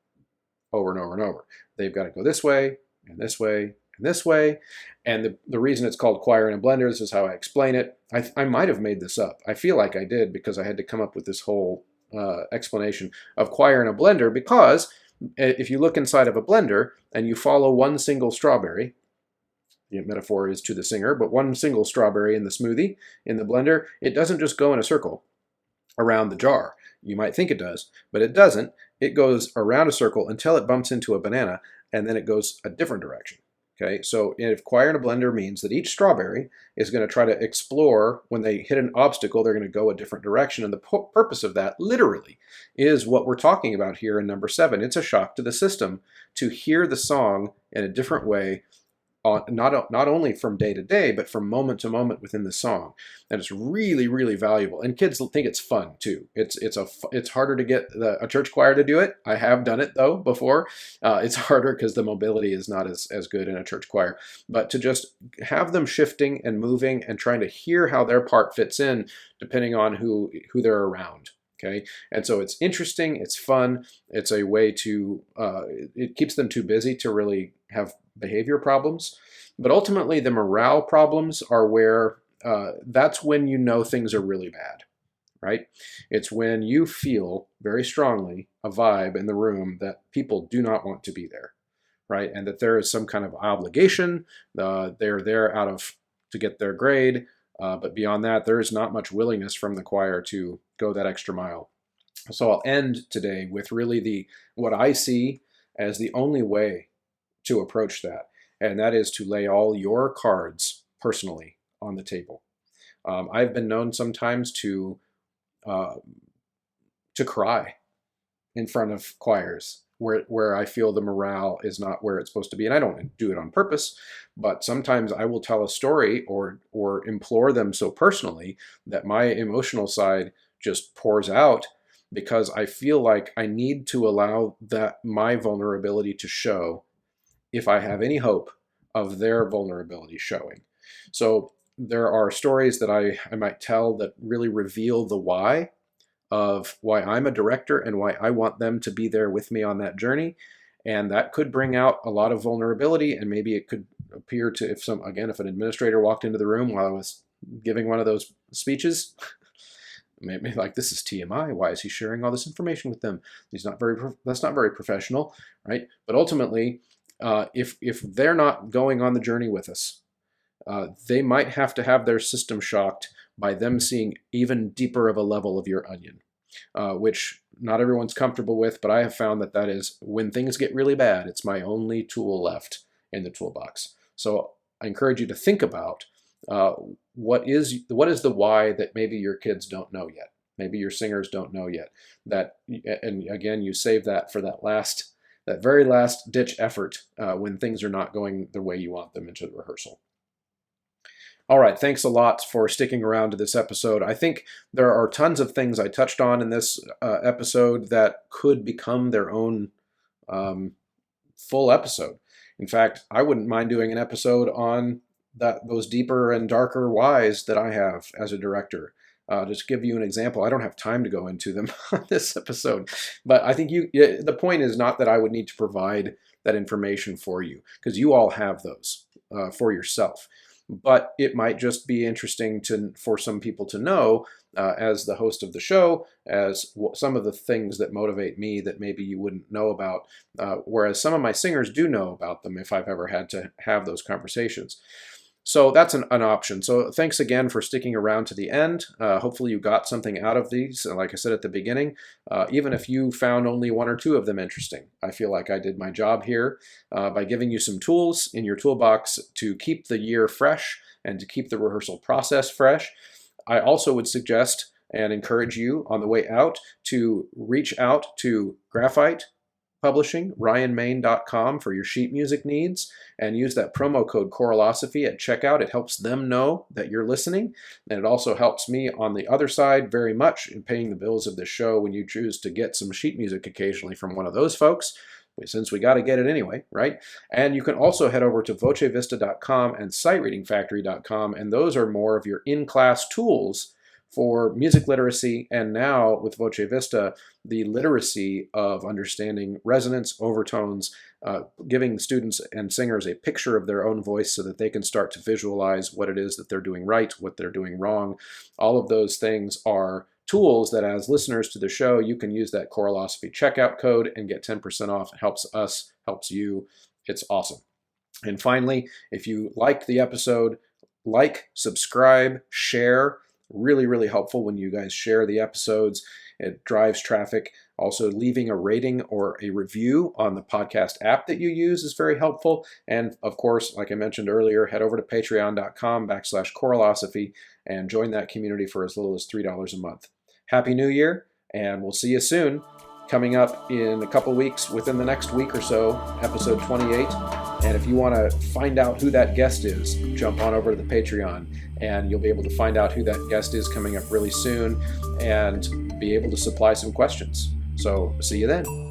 over and over and over. They've got to go this way and this way and this way. And the reason it's called choir in a blender, this is how I explain it. I might have made this up. I feel like I did, because I had to come up with this whole explanation of choir in a blender, because if you look inside of a blender and you follow one single strawberry, the metaphor is to the singer, but one single strawberry in the smoothie in the blender, it doesn't just go in a circle around the jar. You might think it does, but it doesn't. It goes around a circle until it bumps into a banana, and then it goes a different direction. Okay, so if choir in a blender means that each strawberry is going to try to explore, when they hit an obstacle, they're going to go a different direction. And the purpose of that, literally, is what we're talking about here in number 7. It's a shock to the system to hear the song in a different way not only from day to day, but from moment to moment within the song. And it's really, really valuable. And kids think it's fun too. It's harder to get a church choir to do it. I have done it though before. It's harder because the mobility is not as good in a church choir. But to just have them shifting and moving and trying to hear how their part fits in, depending on who they're around. Okay, and so it's interesting, it's fun, it's a way to, it keeps them too busy to really have behavior problems. But ultimately, the morale problems are where, that's when you know things are really bad, right? It's when you feel very strongly a vibe in the room that people do not want to be there, right? And that there is some kind of obligation, they're there to get their grade, but beyond that, there is not much willingness from the choir to go that extra mile. So I'll end today with really what I see as the only way to approach that, and that is to lay all your cards personally on the table. I've been known sometimes to cry in front of choirs where I feel the morale is not where it's supposed to be. And I don't do it on purpose, but sometimes I will tell a story or implore them so personally that my emotional side just pours out, because I feel like I need to allow that my vulnerability to show if I have any hope of their vulnerability showing. So there are stories that I might tell that really reveal the why of why I'm a director and why I want them to be there with me on that journey. And that could bring out a lot of vulnerability, and maybe it could appear to, if an administrator walked into the room while I was giving one of those speeches, maybe like, this is TMI, why is he sharing all this information with them? That's not very professional, right? But ultimately, if they're not going on the journey with us, they might have to have their system shocked by them seeing even deeper of a level of your onion, which not everyone's comfortable with, but I have found that is, when things get really bad, it's my only tool left in the toolbox. So I encourage you to think about what is the why that maybe your kids don't know yet, maybe your singers don't know yet, and again, you save that for that very last ditch effort when things are not going the way you want them into the rehearsal. All right, thanks a lot for sticking around to this episode. I think there are tons of things I touched on in this episode that could become their own full episode. In fact, I wouldn't mind doing an episode on those deeper and darker whys that I have as a director. Just give you an example. I don't have time to go into them on this episode, but I think the point is not that I would need to provide that information for you, because you all have those for yourself. But it might just be interesting for some people to know, as the host of the show, as some of the things that motivate me that maybe you wouldn't know about, whereas some of my singers do know about them if I've ever had to have those conversations. So that's an option. So thanks again for sticking around to the end. Hopefully you got something out of these. Like I said at the beginning, even if you found only one or two of them interesting, I feel like I did my job here by giving you some tools in your toolbox to keep the year fresh and to keep the rehearsal process fresh. I also would suggest and encourage you on the way out to reach out to Graphite Publishing, ryanmain.com, for your sheet music needs, and use that promo code Choralosophy at checkout. It helps them know that you're listening, and it also helps me on the other side very much in paying the bills of this show when you choose to get some sheet music occasionally from one of those folks, since we got to get it anyway, right? And you can also head over to vocevista.com and sightreadingfactory.com, and those are more of your in-class tools for music literacy, and now with Voce Vista, the literacy of understanding resonance, overtones, giving students and singers a picture of their own voice so that they can start to visualize what it is that they're doing right, what they're doing wrong. All of those things are tools that, as listeners to the show, you can use that Choralosophy checkout code and get 10% off. It helps us, helps you. It's awesome. And finally, if you like the episode, like, subscribe, share. Really, really helpful when you guys share the episodes. It drives traffic. Also, leaving a rating or a review on the podcast app that you use is very helpful. And of course, like I mentioned earlier, head over to patreon.com/Choralosophy and join that community for as little as $3 a month. Happy New Year, and we'll see you soon. coming up in a couple weeks, within the next week or so, episode 28. And if you want to find out who that guest is, jump on over to the Patreon, and you'll be able to find out who that guest is coming up really soon and be able to supply some questions. So see you then.